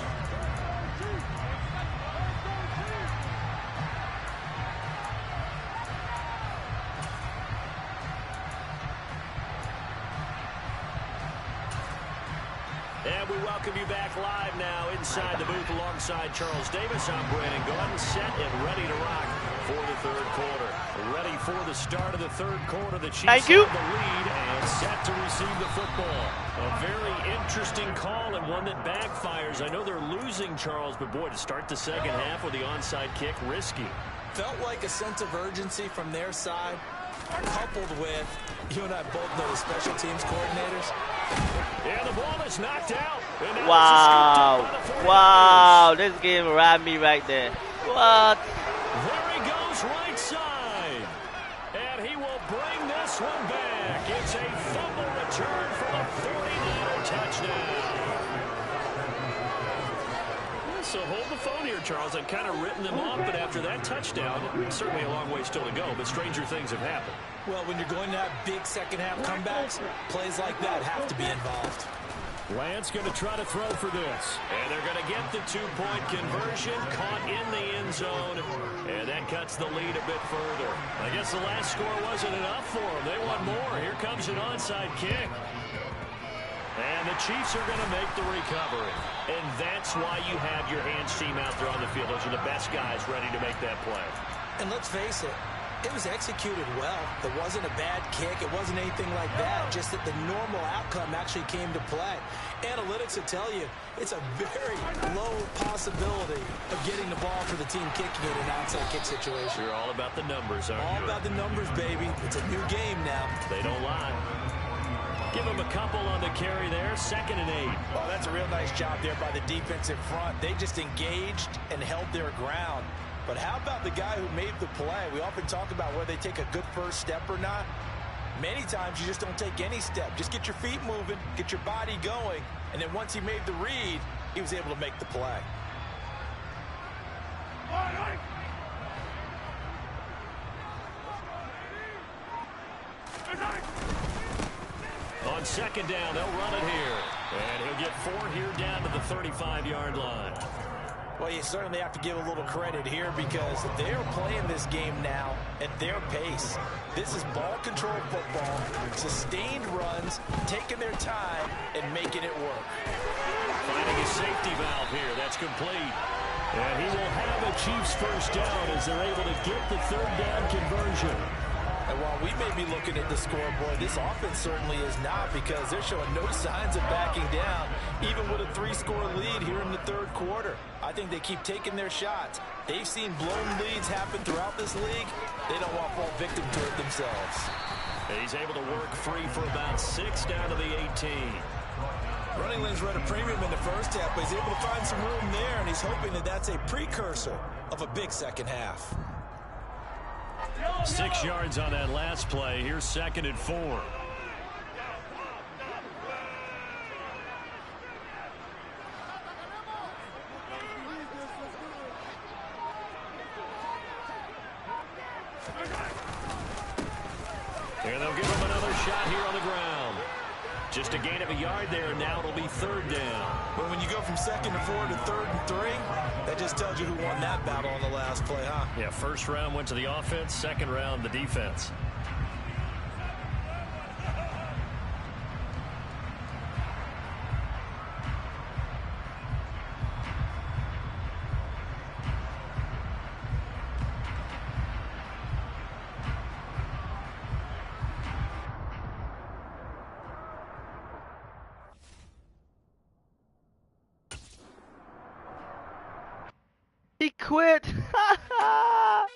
And we welcome you back live now inside the booth alongside Charles Davis. I'm Brandon Gordon, set and ready to rock for the 3rd quarter. Ready for the start of the 3rd quarter. The Chiefs have the lead and set to receive the football. A very interesting call and one that backfires. I know they're losing, Charles, but boy, to start the second half with the onside kick, risky. Felt like a sense of urgency from their side, coupled with, you and I both know the special teams coordinators. Yeah, the ball is knocked out. Wow. Wow. This game robbed me right there. What? There he goes right side. And he will bring this one back. It's a fumble return for the 49er touchdown. So hold the phone here, Charles. I've kind of written them off, but after that touchdown, certainly a long way still to go, but stranger things have happened. Well, when you're going to have big second half comebacks, plays like that have to be involved. Lance going to try to throw for this. And they're going to get the 2-point conversion, caught in the end zone, and that cuts the lead a bit further. I guess the last score wasn't enough for them. They want more. Here comes an onside kick. And the Chiefs are going to make the recovery. And that's why you have your hands team out there on the field. Those are the best guys ready to make that play. And let's face it, it was executed well. It wasn't a bad kick. It wasn't anything like that. Just that the normal outcome actually came to play. Analytics will tell you it's a very low possibility of getting the ball for the team kicking it in an outside kick situation. You're all about the numbers, aren't you? All about the numbers, baby. It's a new game now. They don't lie. Give him a couple on the carry there. 2nd and 8. Well, that's a real nice job there by the defensive front. They just engaged and held their ground. But how about the guy who made the play? We often talk about whether they take a good first step or not. Many times you just don't take any step. Just get your feet moving, get your body going, and then once he made the read, he was able to make the play. On 2nd down, they'll run it here. And he'll get 4 here down to the 35-yard line. Well, you certainly have to give a little credit here because they're playing this game now at their pace. This is ball control football, sustained runs, taking their time, and making it work. Finding a safety valve here. That's complete. And he will have a Chiefs first down as they're able to get the 3rd down conversion. And while we may be looking at the scoreboard, this offense certainly is not because they're showing no signs of backing down, even with a 3-score lead here in the 3rd quarter. I think they keep taking their shots. They've seen blown leads happen throughout this league. They don't want to fall victim to it themselves. And he's able to work free for about 6 down to the 18. Running lanes were at a premium in the first half, but he's able to find some room there, and he's hoping that that's a precursor of a big second half. 6 yards on that last play. Here's 2nd and 4. And they'll give him another shot here on the ground. Just a gain of a yard there, and now it'll be 3rd down. But when you go from 2nd to 4 to 3rd and 3, that just tells you who won that battle on the last play, huh? Yeah, 1st round went to the offense, 2nd round the defense. He quit. I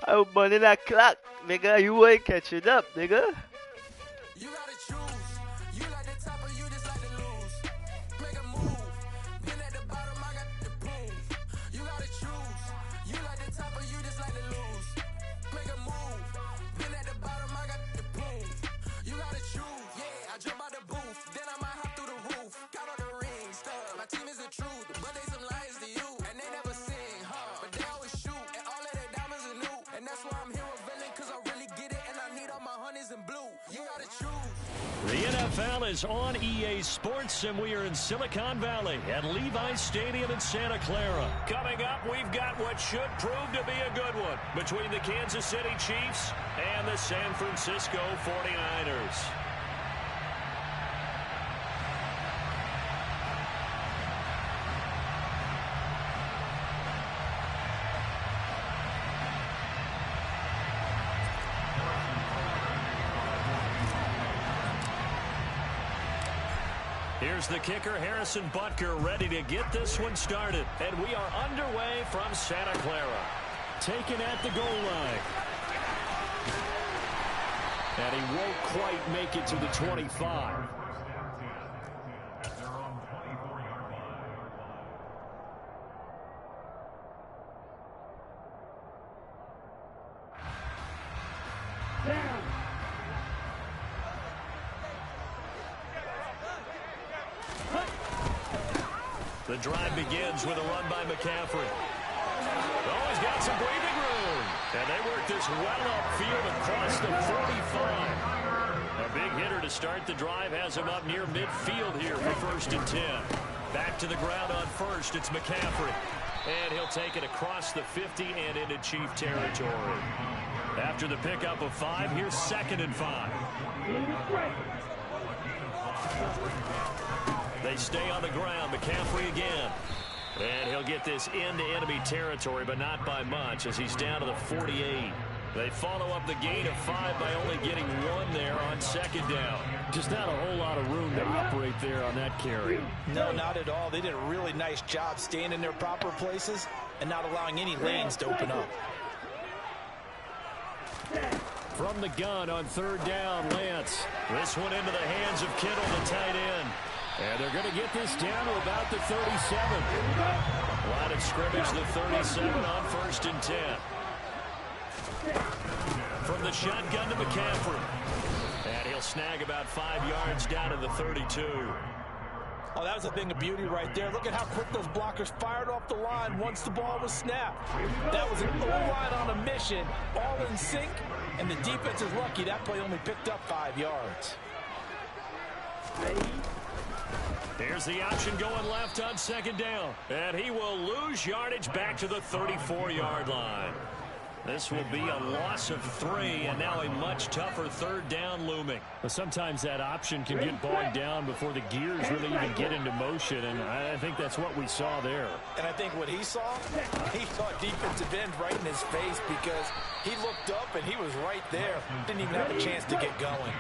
was burning that clock, nigga. You ain't catching up, nigga. You gotta choose. You like the top or you just like to lose. Make a move. Been at the bottom, I got the proof. You gotta choose. You like the top or you just like to lose. Make a move. Been at the bottom, I got the proof. You gotta choose. Yeah, I jump out the booth. Then I might hop through the roof. Got all the rings, stuff. My team is the truth, but they some liars to you. And they never sing, huh? But they always shoot. And all of their diamonds are new. And that's why I'm here with Villain, cause I really get it. And I need all my honeys in blue. You gotta choose. The NFL is on EA Sports, and we are in Silicon Valley at Levi's Stadium in Santa Clara. Coming up, we've got what should prove to be a good one between the Kansas City Chiefs and the San Francisco 49ers. Here's the kicker, Harrison Butker, ready to get this one started. And we are underway from Santa Clara. Taken at the goal line. And he won't quite make it to the 25. The drive begins with a run by McCaffrey. Oh, he's got some breathing room. And they work this well upfield across the 45. A big hitter to start the drive has him up near midfield here for 1st and 10. Back to the ground on 1st, it's McCaffrey. And he'll take it across the 50 and into Chief territory. After the pickup of 5, here's 2nd and 5. They stay on the ground. McCaffrey again. And he'll get this into enemy territory, but not by much as he's down to the 48. They follow up the gain of 5 by only getting 1 there on 2nd down. Just not a whole lot of room to operate there on that carry. No, not at all. They did a really nice job staying in their proper places and not allowing any lanes to open up. From the gun on third down, Lance. This one into the hands of Kittle, the tight end. And they're going to get this down to about the 37. Line of scrimmage, the 37 on 1st and 10. From the shotgun to McCaffrey. And he'll snag about 5 yards down to the 32. Oh, that was a thing of beauty right there. Look at how quick those blockers fired off the line once the ball was snapped. That was an O-line on a mission, all in sync, and the defense is lucky that play only picked up 5 yards. Here's the option going left on 2nd down. And he will lose yardage back to the 34-yard line. This will be a loss of 3, and now a much tougher 3rd down looming. But sometimes that option can get bogged down before the gears really even get into motion, and I think that's what we saw there. And I think what he saw defensive end right in his face, because he looked up and he was right there. Didn't even have a chance to get going.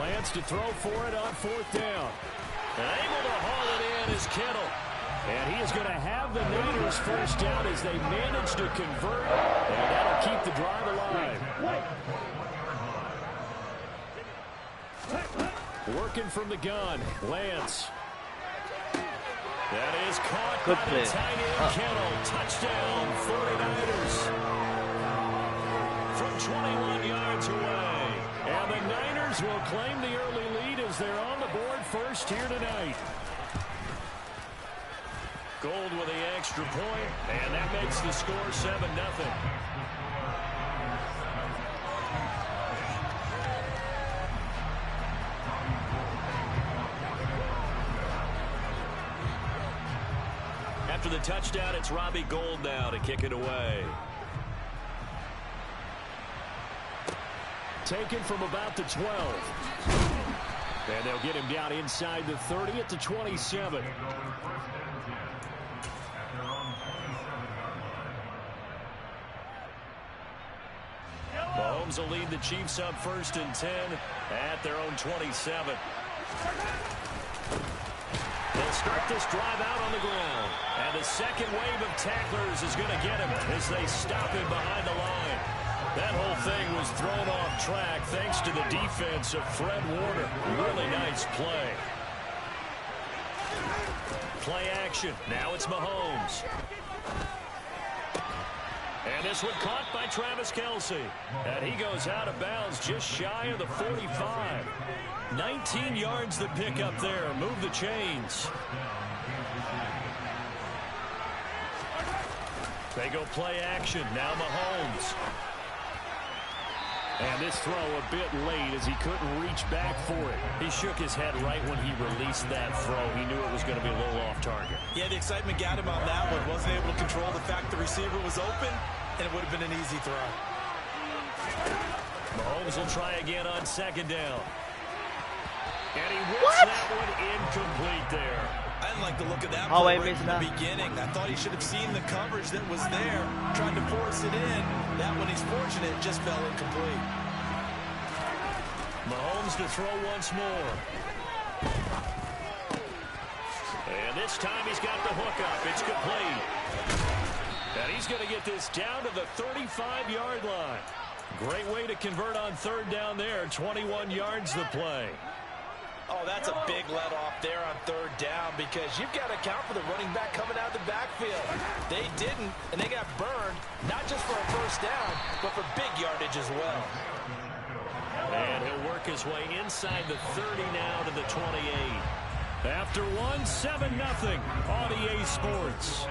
Lance to throw for it on 4th down. And able to haul it in is Kittle. And he is going to have the Niners 1st down as they manage to convert. And that'll keep the drive alive. Working from the gun, Lance. That is caught Good by play. the tight end, Kittle. Touchdown, 49ers. From 21 yards away. And the Niners will claim the early lead as they're on the board first here tonight. Gold with the extra point, and that makes the score 7-0. After the touchdown, it's Robbie Gould now to kick it away. Taken from about the 12. And they'll get him down inside the 30 at the 27. Mahomes will lead the Chiefs up 1st and 10 at their own 27. They'll start this drive out on the ground. And the second wave of tacklers is going to get him as they stop him behind the line. That whole thing was thrown off track thanks to the defense of Fred Warner. Really nice play. Play action. Now it's Mahomes. And this one caught by Travis Kelce. And he goes out of bounds just shy of the 45. 19 yards the pick up there. Move the chains. They go play action. Now Mahomes. And this throw a bit late as he couldn't reach back for it. He shook his head right when he released that throw. He knew it was going to be a little off target. Yeah, the excitement got him on that one. Wasn't able to control the fact the receiver was open, and it would have been an easy throw. Mahomes will try again on 2nd down. And he whips that one incomplete there. I didn't like the look of that How play I right missed from the that. beginning. I thought he should have seen the coverage that was there, tried to force it in. That one, he's fortunate, just fell incomplete. Mahomes to throw once more. And this time he's got the hook up. It's complete. And he's going to get this down to the 35-yard line. Great way to convert on 3rd down there. 21 yards the play. Oh, that's a big let off there on 3rd down because you've got to account for the running back coming out of the backfield. They didn't, and they got burned, not just for a 1st down, but for big yardage as well. And he'll work his way inside the 30 now to the 28. After one, 7-0 on EA Sports.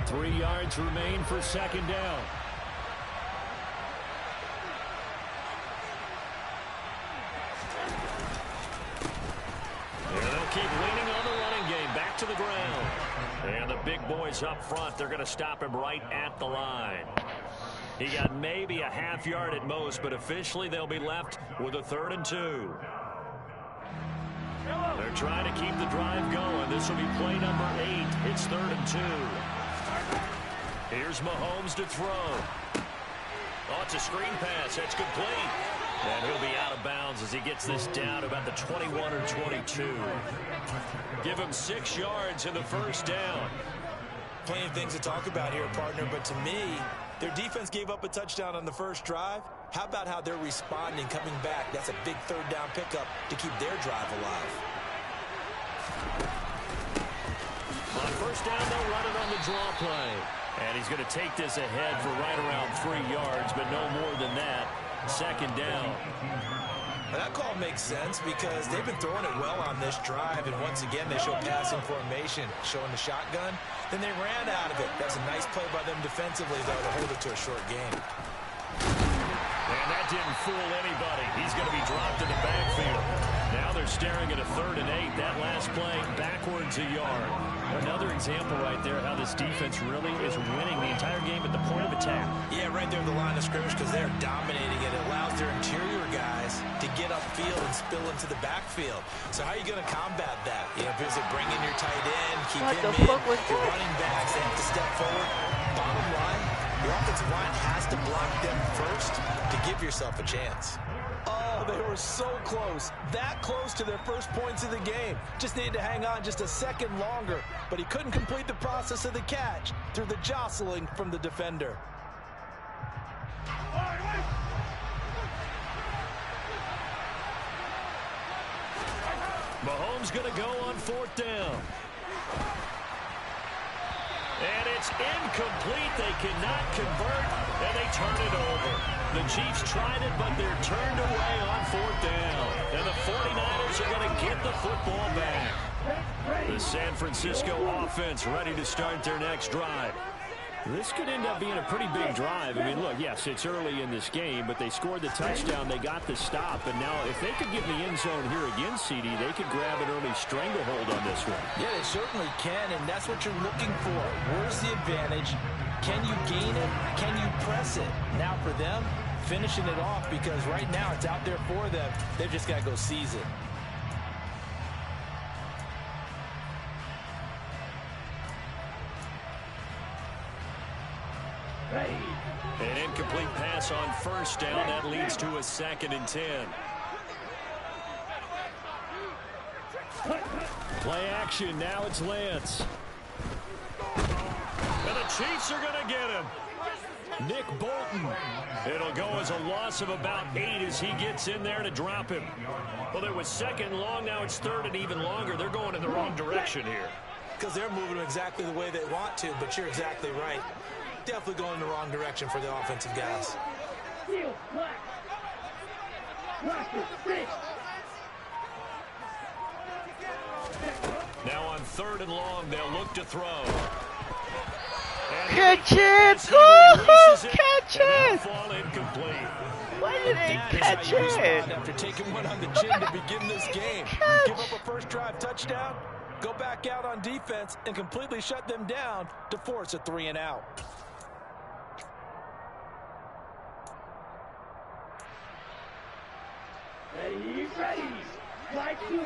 Three yards remain for 2nd down. They'll keep leaning on the running game. Back to the ground. And the big boys up front, they're going to stop him right at the line. He got maybe a half yard at most, but officially they'll be left with a 3rd and 2. They're trying to keep the drive going. This will be play number 8. It's 3rd and 2. Here's Mahomes to throw. Oh, it's a screen pass. That's complete. And he'll be out of bounds as he gets this down about the 21 or 22. Give him 6 yards in the first down. Plenty of things to talk about here, partner, but to me, their defense gave up a touchdown on the first drive. How about how they're responding, coming back? That's a big 3rd down pickup to keep their drive alive. On first down, they'll run it on the draw play. And he's going to take this ahead for right around 3 yards, but no more than that. 2nd down. Well, that call makes sense because they've been throwing it well on this drive, and once again, they show passing formation, showing the shotgun. Then they ran out of it. That's a nice play by them defensively, though, to hold it to a short game. And that didn't fool anybody. He's going to be dropped in the backfield. Now they're staring at a 3rd and 8. That last play, backwards a yard. Another example right there how this defense really is winning the entire game at the point of attack. Yeah, right there at the line of scrimmage because they're dominating it. It allows their interior guys to get upfield and spill into the backfield. So how are you going to combat that? You know, is it bring in your tight end, keep him in, your running backs, they have to step forward. Bottom line, your offensive line has to block them first to give yourself a chance. Oh, they were so close. That close to their first points of the game. Just needed to hang on just a second longer. But he couldn't complete the process of the catch through the jostling from the defender. Mahomes going to go on 4th down. And it's incomplete. They cannot convert, and they turn it over. The Chiefs tried it, but they're turned away on 4th down. And the 49ers are going to get the football back. The San Francisco offense ready to start their next drive. This could end up being a pretty big drive. I mean, look, yes, it's early in this game, but they scored the touchdown. They got the stop. And now if they could get in the end zone here again, CD, they could grab an early stranglehold on this one. Yeah, they certainly can, and that's what you're looking for. Where's the advantage? Can you gain it? Can you press it? Now for them, finishing it off because right now it's out there for them. They've just got to go seize it. An incomplete pass on first down. That leads to a 2nd and 10. Play action. Now it's Lance. And the Chiefs are going to get him. Nick Bolton. It'll go as a loss of about 8 as he gets in there to drop him. Well, it was 2nd and long. Now it's 3rd and even longer. They're going in the wrong direction here. Because they're moving them exactly the way they want to, but you're exactly right. Definitely going in the wrong direction for the offensive guys. Now on 3rd and long, they'll look to throw. Catch it! Woo-hoo! Catch it! Fall incomplete. Why did they catch it? After taking one on the chin to begin this game. Give up a first drive touchdown, go back out on defense, and completely shut them down to force a 3 and out. Ready. Fly 2.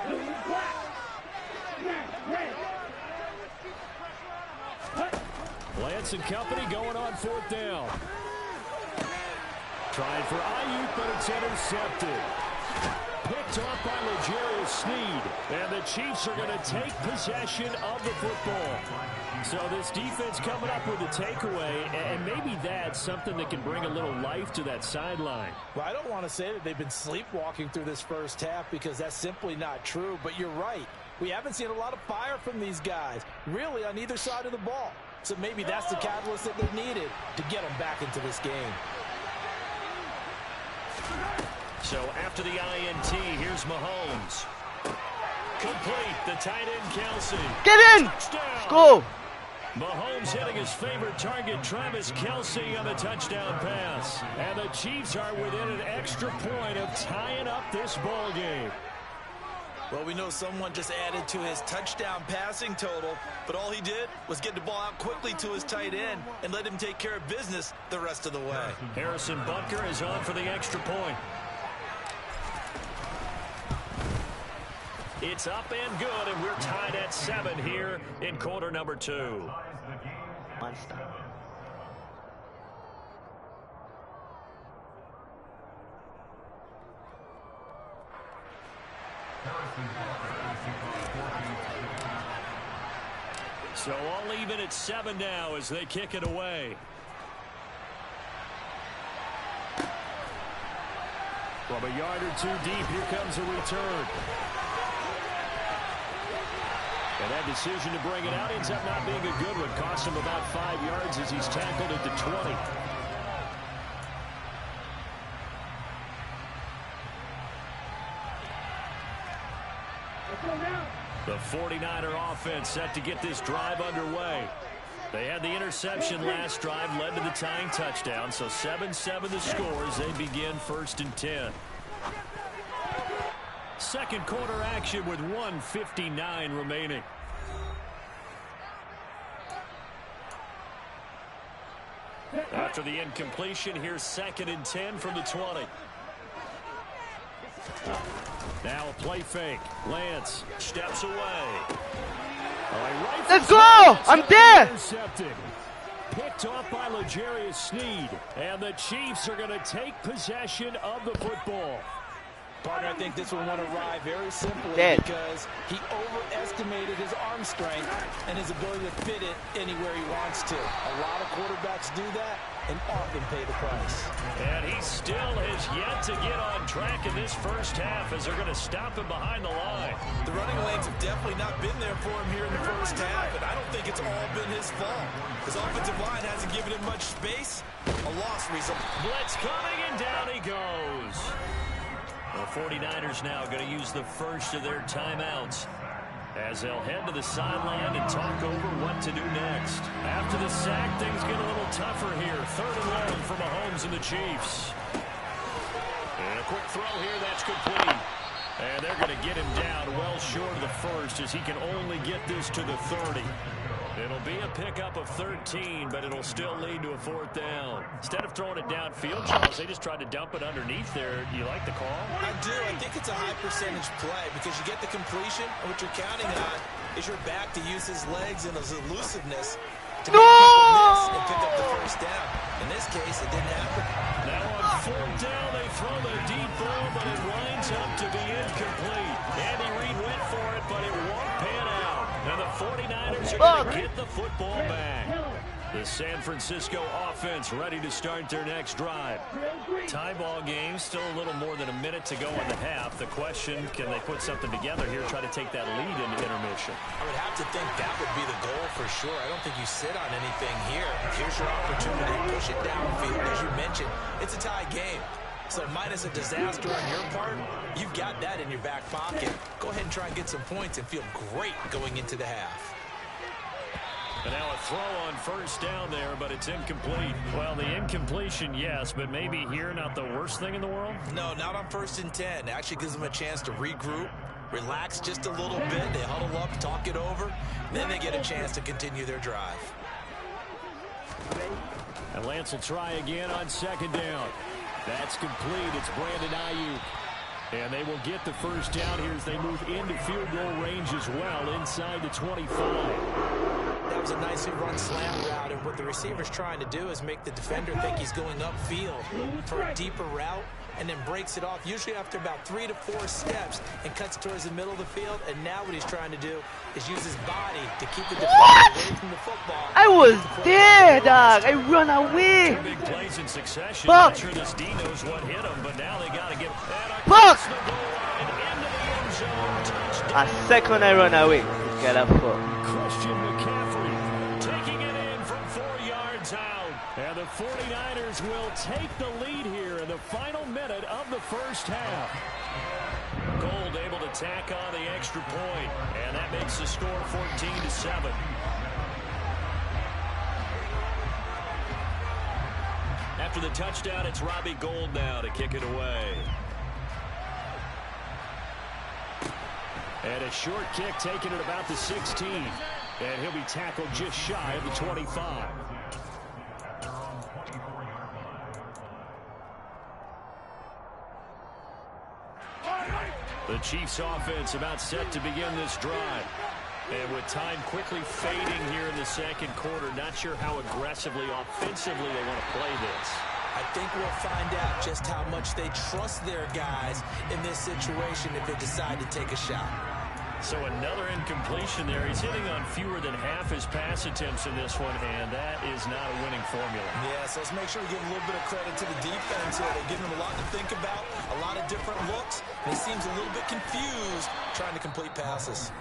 Blue black. Red. Lance and company going on 4th down. Trying for Ayuk, but it's intercepted. Picked off by L'Jarius Sneed. And the Chiefs are going to take possession of the football. So this defense coming up with a takeaway, and maybe that's something that can bring a little life to that sideline. Well, I don't want to say that they've been sleepwalking through this first half because that's simply not true, but you're right. We haven't seen a lot of fire from these guys, really on either side of the ball. So maybe that's the catalyst that they needed to get them back into this game. So after the INT, here's Mahomes. Complete, the tight end Kelsey. Get in! Touchdown. Let's go! Mahomes hitting his favorite target, Travis Kelsey, on the touchdown pass. And the Chiefs are within an extra point of tying up this ball game. Well, we know someone just added to his touchdown passing total, but all he did was get the ball out quickly to his tight end and let him take care of business the rest of the way. Harrison Butker is on for the extra point. It's up and good, and we're tied at 7 here in quarter number 2. Monster. So all even at 7 now as they kick it away. From a yard or 2 deep, here comes a return. And that decision to bring it out ends up not being a good one. Cost him about 5 yards as he's tackled at the 20. The 49er offense set to get this drive underway. They had the interception last drive, led to the tying touchdown. So 7-7 the score as they begin 1st and 10. Second quarter action with 1:59 remaining. After the incompletion, here's 2nd and 10 from the 20. Now a play fake. Lance steps away. Let's go! I'm there! Intercepted. Picked off by L'Jarius Sneed. And the Chiefs are going to take possession of the football. Partner, I think this one won't arrive very simply because he overestimated his arm strength and his ability to fit it anywhere he wants to. A lot of quarterbacks do that and often pay the price. And he still has yet to get on track in this first half as they're going to stop him behind the line. The running lanes have definitely not been there for him here in the first half, and I don't think it's all been his fault. His offensive line hasn't given him much space. A loss result. Blitz coming, and down he goes. The 49ers now going to use the first of their timeouts as they'll head to the sideline and talk over what to do next. After the sack, things get a little tougher here. 3rd and long for Mahomes and the Chiefs. And a quick throw here, that's complete. And they're going to get him down well short of the first as he can only get this to the 30. It'll be a pickup of 13, but it'll still lead to a 4th down. Instead of throwing it downfield, Charles, they just tried to dump it underneath there. Do you like the call? I do. I think it's a high percentage play because you get the completion, and what you're counting on is your back to use his legs and his elusiveness to make people miss and pick up the first down. In this case, it didn't happen. Now on 4th down, they throw the deep ball, but it winds up to be incomplete. Andy Reid went for it, but it won't pan out. And the 49ers are going to get the football back. The San Francisco offense ready to start their next drive. Tie ball game, still a little more than a minute to go in the half. The question, can they put something together here, try to take that lead into intermission? I would have to think that would be the goal for sure. I don't think you sit on anything here. Here's your opportunity. Push it downfield. As you mentioned, it's a tie game. So minus a disaster on your part, you've got that in your back pocket. Go ahead and try and get some points and feel great going into the half. And now a throw on 1st down there, but it's incomplete. Well, the incompletion, yes, but maybe here not the worst thing in the world? No, not on 1st and 10. It actually gives them a chance to regroup, relax just a little bit. They huddle up, talk it over, then they get a chance to continue their drive. And Lance will try again on 2nd down. That's complete. It's Brandon Ayuk. And they will get the 1st down here as they move into field goal range as well inside the 25. That was a nicely run slant route, and what the receiver's trying to do is make the defender think he's going upfield for a deeper route and then breaks it off, usually after about 3 to 4 steps, and cuts towards the middle of the field. And now what he's trying to do is use his body to keep the defender away from the football. I was there, dog. I run away. 2 big plays in succession. Fuck. Not sure this D knows what hit him, but now they got to get Fuck. the goal line into the end zone. Touchdown. A second I run away. Get up for. Christian McCaffrey taking it in from 4 yards out. And the 49ers will take the lead here in the final minute of the first half. Gold able to tack on the extra point, and that makes the score 14-7. After the touchdown, it's Robbie Gould now to kick it away. And a short kick taken at about the 16. And he'll be tackled just shy of the 25. The Chiefs offense about set to begin this drive. And with time quickly fading here in the second quarter, not sure how aggressively, offensively they want to play this. I think we'll find out just how much they trust their guys in this situation if they decide to take a shot. So another incompletion there. He's hitting on fewer than half his pass attempts in this one, and that is not a winning formula. Yeah, so let's make sure we give a little bit of credit to the defense here. They're giving them a lot to think about, a lot of different looks, and he seems a little bit confused trying to complete passes.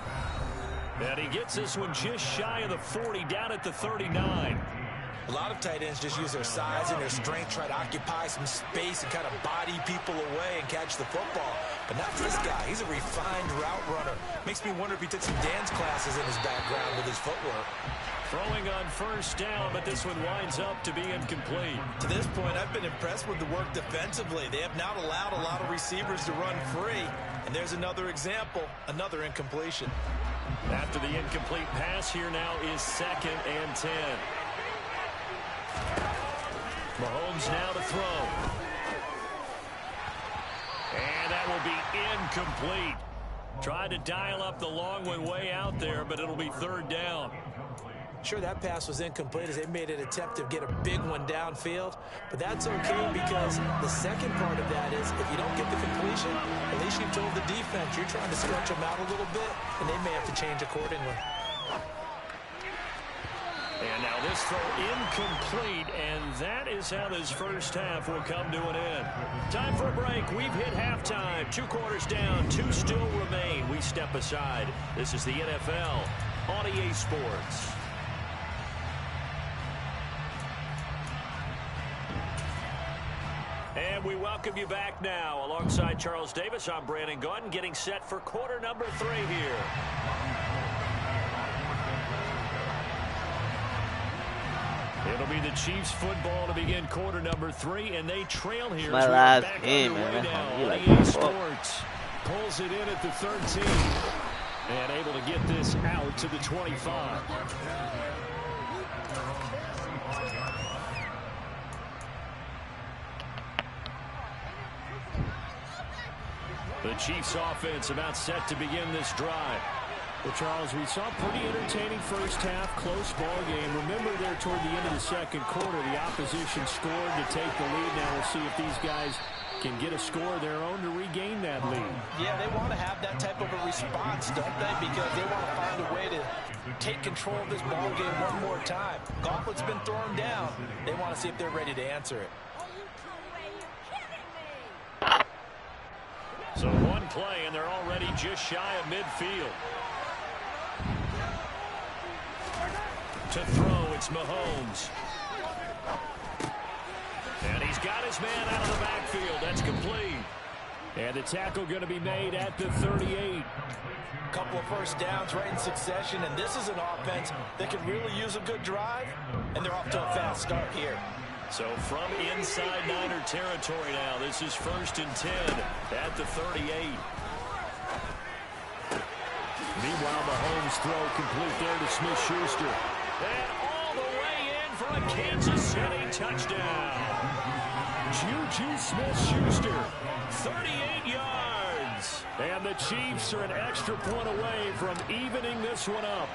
And he gets this one just shy of the 40, down at the 39. A lot of tight ends just use their size and their strength, try to occupy some space and kind of body people away and catch the football. But not this guy. He's a refined route runner. Makes me wonder if he took some dance classes in his background with his footwork. Throwing on first down, but this one winds up to be incomplete. To this point, I've been impressed with the work defensively. They have not allowed a lot of receivers to run free. And there's another example, another incompletion. After the incomplete pass, here now is 2nd and 10. Mahomes now to throw. And that will be incomplete. Tried to dial up the long one way out there, but it'll be 3rd down. Sure, that pass was incomplete as they made an attempt to get a big one downfield, but that's okay because the second part of that is if you don't get the completion, at least you've told the defense you're trying to stretch them out a little bit, and they may have to change accordingly. And now this throw incomplete, and that is how this first half will come to an end. Time for a break. We've hit halftime. 2 quarters down, 2 still remain. We step aside. This is the NFL on EA Sports. And we welcome you back now. Alongside Charles Davis, I'm Brandon Gaudin, getting set for quarter number 3 here. It'll be the Chiefs football to begin quarter number 3, and they trail here. My last game, man. EA Sports pulls it in at the 13 and able to get this out to the 25. The Chiefs offense about set to begin this drive. Well, Charles, we saw a pretty entertaining first half, close ball game. Remember there toward the end of the second quarter, the opposition scored to take the lead. Now we'll see if these guys can get a score of their own to regain that lead. Yeah, they want to have that type of a response, don't they? Because they want to find a way to take control of this ball game one more time. Gauntlet's been thrown down. They want to see if they're ready to answer it. So one play, and they're already just shy of midfield. To throw, it's Mahomes. And he's got his man out of the backfield. That's complete. And the tackle going to be made at the 38. Couple of first downs right in succession, and this is an offense that can really use a good drive, and they're off to a fast start here. So from inside Niner territory now, this is 1st and 10 at the 38. Meanwhile, Mahomes throw complete there to Smith-Schuster. And all the way in for a Kansas City touchdown. Juju Smith-Schuster, 38 yards. And the Chiefs are an extra point away from evening this one up.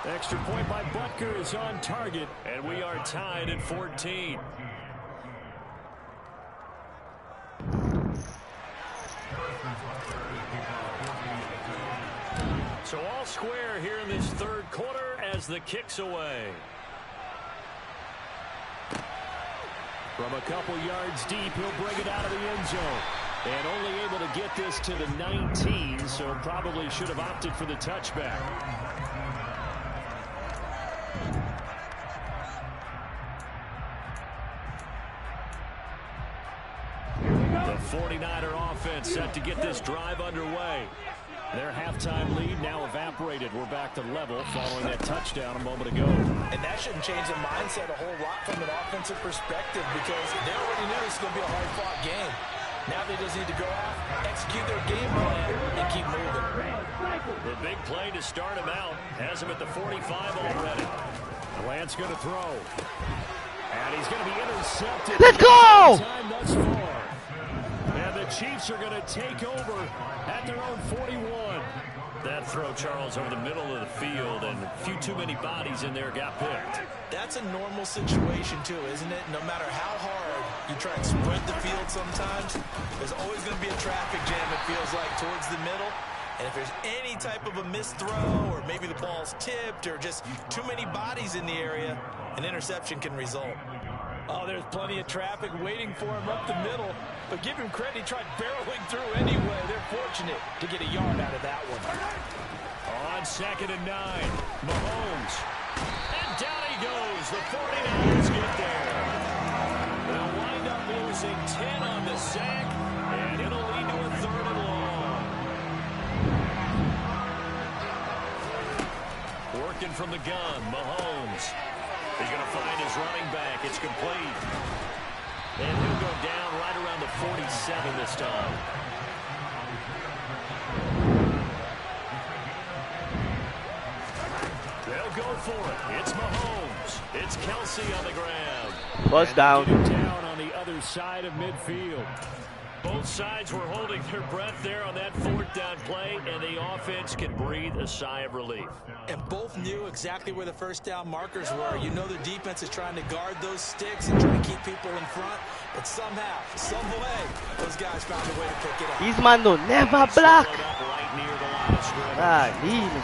Extra point by Butker is on target, and we are tied at 14. So all square here in this third quarter as the kick's away. From a couple yards deep, he'll bring it out of the end zone. And only able to get this to the 19, so probably should have opted for the touchback. The 49er offense set to get this drive underway. Their halftime lead now evaporated. We're back to level following that touchdown a moment ago. And that shouldn't change the mindset a whole lot from an offensive perspective because they already knew this is going to be a hard-fought game. Now they just need to go out, execute their game plan, and keep moving. The big play to start him out has him at the 45 already. Lance going to throw. And he's going to be intercepted. Let's go! Time thus far. Chiefs are going to take over at their own 41. That throw, Charles, over the middle of the field, and a few too many bodies in there got picked. That's a normal situation, too, isn't it? No matter how hard you try and spread the field sometimes, there's always going to be a traffic jam, it feels like, towards the middle. And if there's any type of a missed throw, or maybe the ball's tipped, or just too many bodies in the area, an interception can result. Oh, there's plenty of traffic waiting for him up the middle. But give him credit, he tried barreling through anyway. They're fortunate to get a yard out of that one. On 2nd and 9, Mahomes. And down he goes. The 49ers get there. They'll wind up losing 10 on the sack, and it'll lead to a 3rd and long. Working from the gun, Mahomes. He's going to find his running back. It's complete. And he'll go down right around the 47 this time. They'll go for it. It's Mahomes. It's Kelsey on the ground. First down. Down on the other side of midfield. Both sides were holding their breath there on that 4th down play, and the offense can breathe a sigh of relief. And both knew exactly where the first down markers were. You know the defense is trying to guard those sticks and try to keep people in front. But somehow, some way, those guys found a way to pick it up. These man don't never block. Right near the line of scrimmage. Ah,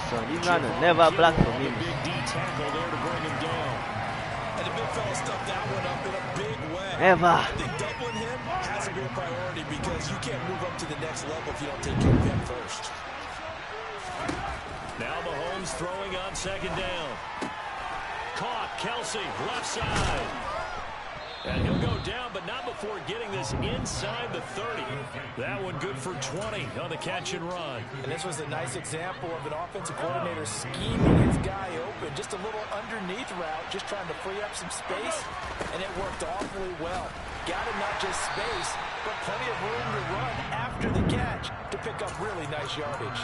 son. These man don't never block for me. Big D tackle there to bring him down. And the big fella stuffed that one up in a big way. Never. I think doubling him has to be a priority because you can't move up to the next level if you don't take care of him first. Now Mahomes throwing on 2nd down. Caught, Kelsey, left side. And he'll go down, but not before getting this inside the 30. That one good for 20 on the catch and run. And this was a nice example of an offensive coordinator scheming his guy open. Just a little underneath route, just trying to free up some space, and it worked awfully well. Got him not just space, but plenty of room to run after the catch to pick up really nice yardage.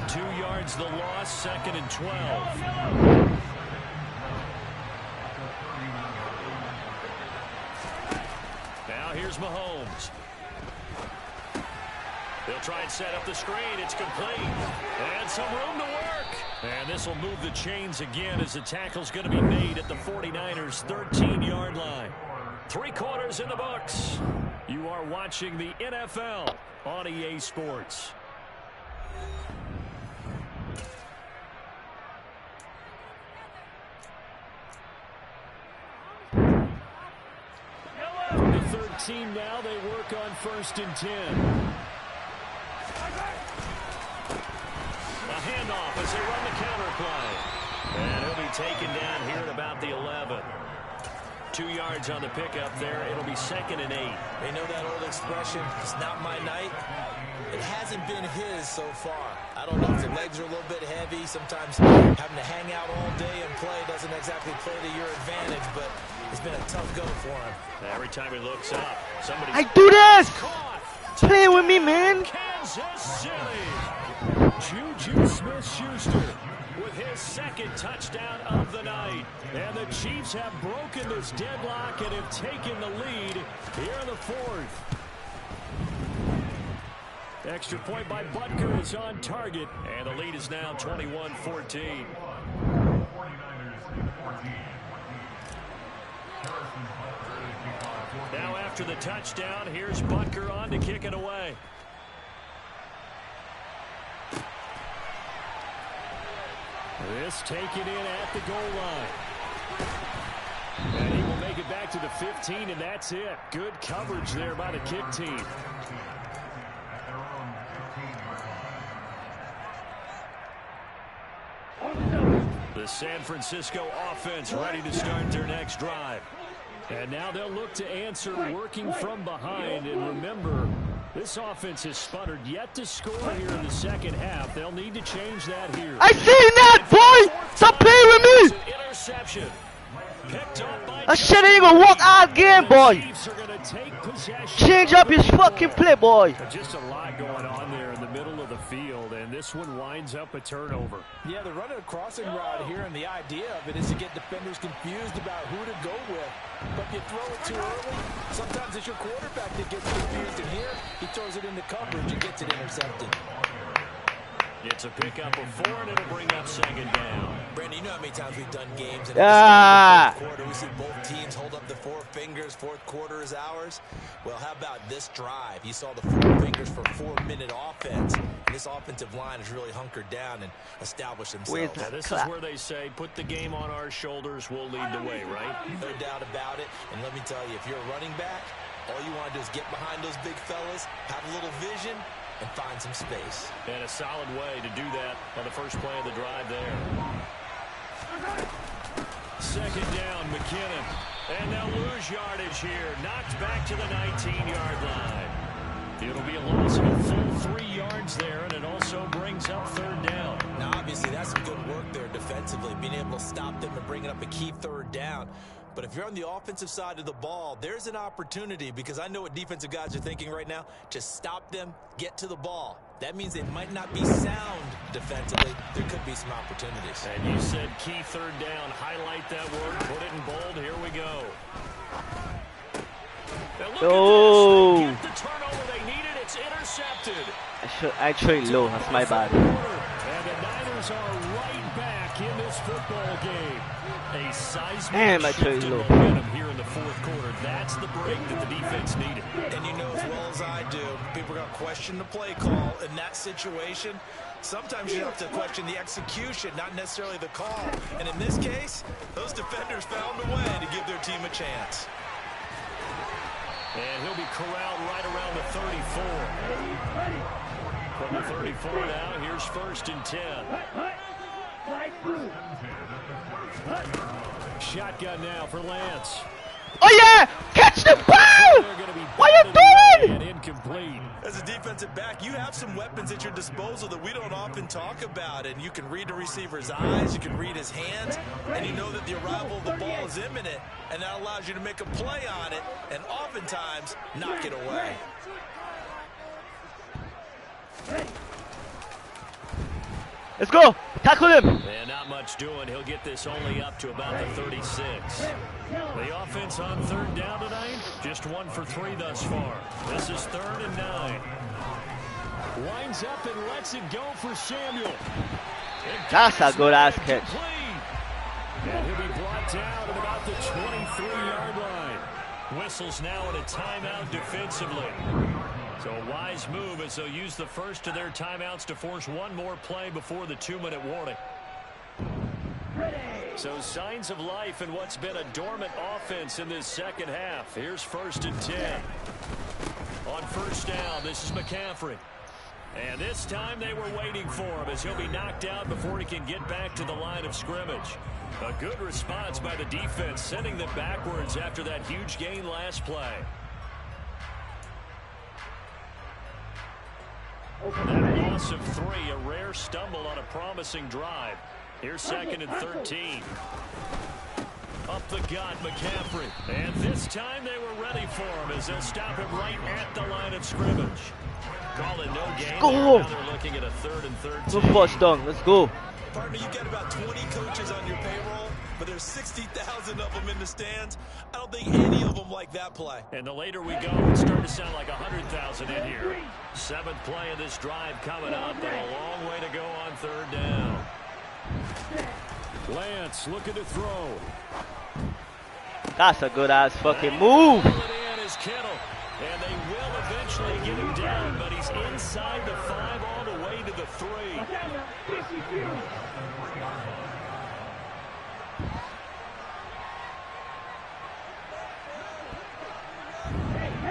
2 yards the loss, 2nd and 12. Now here's Mahomes. They'll try and set up the screen. It's complete. And some room to work. And this will move the chains again as the tackle's going to be made at the 49ers' 13-yard line. 3 quarters in the books. You are watching the NFL on EA Sports. From the 13 now, they work on 1st and 10. A handoff as they run the counter play. And he'll be taken down here at about the 11. 2 yards on the pickup there. It'll be 2nd and 8. They know that old expression, it's not my night. It hasn't been his so far. I don't know if the legs are a little bit heavy. Sometimes having to hang out all day and play doesn't exactly play to your advantage, but it's been a tough go for him. Every time he looks up, somebody. I do this! Caught. Play with me, man. Kansas City. Juju Smith-Schuster with his 2nd touchdown of the night. And the Chiefs have broken this deadlock and have taken the lead here in the 4th. Extra point by Butker is on target. And the lead is now 21-14. Now after the touchdown, here's Butker on to kick it away. This taken in at the goal line. And he will make it back to the 15, and that's it. Good coverage there by the kick team. The San Francisco offense ready to start their next drive. And now they'll look to answer working from behind. And remember, this offense has sputtered yet to score here in the 2nd half. They'll need to change that here. I seen that, boy! Stop playing with me! Interception. Picked up by That shit ain't gonna work out again, boy. Chiefs are gonna take possession. Change up his fucking play, boy. Just a lot going on there in the middle of the field. And this one winds up a turnover. Yeah, they're running a crossing route here, and the idea of it is to get defenders confused about who to go with. But if you throw it too early, sometimes it's your quarterback that gets confused, and here he throws it into coverage and gets it intercepted. It's a pickup of 4, and it'll bring up second down. Brandon, you know how many times we've done games in Yeah. the fourth quarter. We see both teams hold up the 4 fingers. Fourth quarter is ours. Well, how about this drive? You saw the 4 fingers for 4-minute offense. And this offensive line has really hunkered down and established themselves. Now, this is where they say, put the game on our shoulders, we'll lead the way, right? No doubt about it. And let me tell you, if you're a running back, all you want to do is get behind those big fellas, have a little vision, and find some space. And a solid way to do that on the first play of the drive there. Second down, McKinnon. And they'll lose yardage here. Knocked back to the 19-yard line. It'll be a loss of a full 3 yards there, and it also brings up third down. Now, obviously, that's some good work there defensively, being able to stop them and bringing up a key third down. But if you're on the offensive side of the ball, there's an opportunity, because I know what defensive guys are thinking right now, to stop them, get to the ball. That means they might not be sound defensively. There could be some opportunities. And you said key third down. Highlight that word. Put it in bold. Here we go. Now look at this. They get the turnover they needed. It's intercepted. I should actually low. That's my bad. And the Niners are right back in this football game. A seismic shift in momentum here in the fourth quarter. That's the break that the defense needed. And you know as well as I do, people are going to question the play call in that situation. Sometimes you have to question the execution, not necessarily the call. And in this case, those defenders found a way to give their team a chance. And he'll be corralled right around the 34. From the 34 now, here's first and 10. Shotgun now for Lance. Oh yeah! Catch the ball! What are you doing? And incomplete. As a defensive back, you have some weapons at your disposal that we don't often talk about. And you can read the receiver's eyes, you can read his hands, and you know that the arrival of the ball is imminent. And that allows you to make a play on it and oftentimes knock it away. Let's go. Tackle him. And not much doing. He'll get this only up to about the 36. The offense on third down tonight, just 1 for 3 thus far. This is 3rd and 9. Winds up and lets it go for Samuel. That's a good ass catch. And he'll be brought down at about the 23-yard line. Whistles now in a timeout defensively. So a wise move as they'll use the first of their timeouts to force one more play before the 2-minute warning. So signs of life in what's been a dormant offense in this second half. Here's 1st and 10. On first down, this is McCaffrey. And this time they were waiting for him as he'll be knocked out before he can get back to the line of scrimmage. A good response by the defense, sending them backwards after that huge gain last play. That loss of 3, a rare stumble on a promising drive. Here's 2nd and 13. Up the gut, McCaffrey. And this time they were ready for him as they'll stop him right at the line of scrimmage. Call it no gain. Go. Now they're looking at a 3rd and 13. Good first down. Let's go. Partner, you've got about 20 coaches on your payroll, but there's 60,000 of them in the stands. I don't think any of them like that play. And the later we go, it's starting to sound like 100,000 in here. 7th play of this drive coming up, but a long way to go on 3rd down. Lance looking to throw. That's a good ass fucking move. Is Kittle, and they will eventually get him down, but he's inside the 5 all the way to the 3.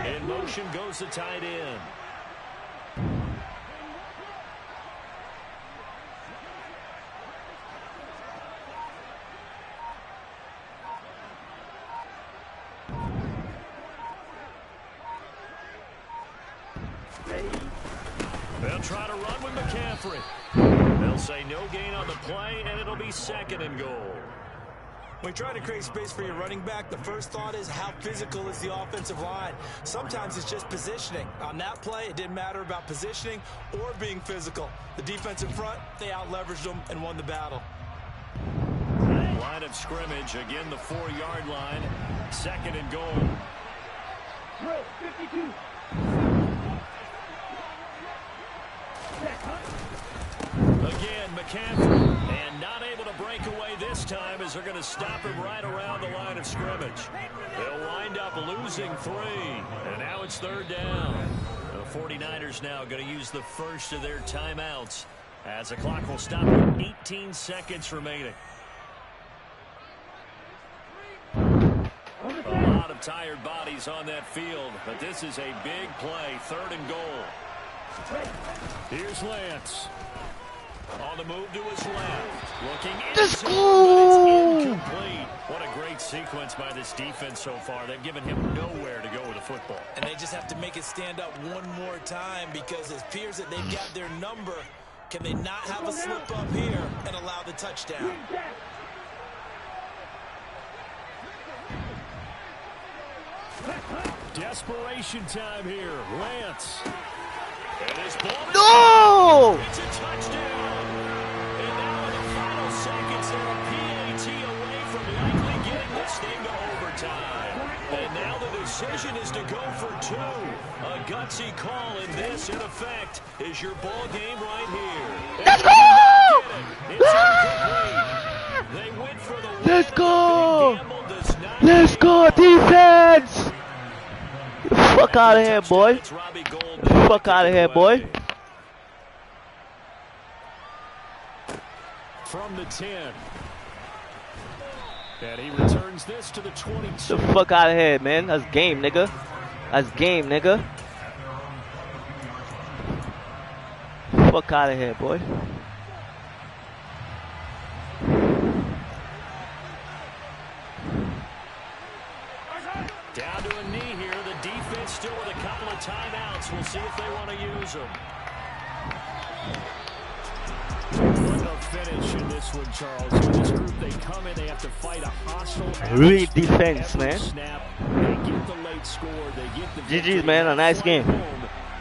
In motion goes the tight end. They'll try to run with McCaffrey. They'll say no gain on the play, and it'll be 2nd and goal. When you're trying to create space for your running back, the first thought is how physical is the offensive line. Sometimes it's just positioning. On that play, it didn't matter about positioning or being physical. The defensive front, they out-leveraged them and won the battle. Line of scrimmage, again the 4-yard line. 2nd and goal. Drill 52. Again, McCaffrey, and not able to break away this time as they're going to stop him right around the line of scrimmage. They'll wind up losing 3, and now it's 3rd down. The 49ers now going to use the first of their timeouts as the clock will stop with 18 seconds remaining. A lot of tired bodies on that field, but this is a big play, 3rd and goal. Here's Lance. On the move to his left. Looking Let's inside, go! but it's incomplete. What a great sequence by this defense so far. They've given him nowhere to go with the football. And they just have to make it stand up one more time because it appears that they've got their number. Can they not have a slip up here and allow the touchdown? Desperation time here. Lance. And his ball No! It's a touchdown. And now in the final seconds, they're a PAT away from likely getting this thing to overtime. And now the decision is to go for 2. A gutsy call, in this, in effect, is your ball game right here. Let's go! It's incomplete. They went for the win. Let's go! The gamble does not Let's go, defense! Fuck out of here, boy. Fuck out of here, boy. From the 10. And he returns this to the 22. The fuck out of here, man. That's game, nigga. That's game, nigga. Fuck out of here, boy. Down to a knee here. The defense still with a couple of timeouts. We'll see if they want to use them. What a finish in this one, Charles. With this group, they come in, they have to fight a hostile Great defense, man. Snap. They get the late score. They get the GG's, man. A nice game.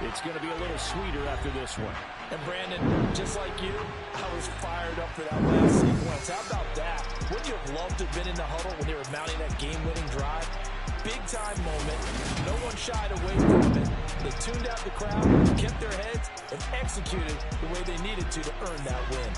It's going to be a little sweeter after this one. And Brandon, just like you, I was fired up for that last sequence. How about that? Wouldn't you have loved to have been in the huddle when they were mounting that game-winning drive? Big-time moment. No one shied away from it. They tuned out the crowd, kept their heads, and executed the way they needed to earn that win.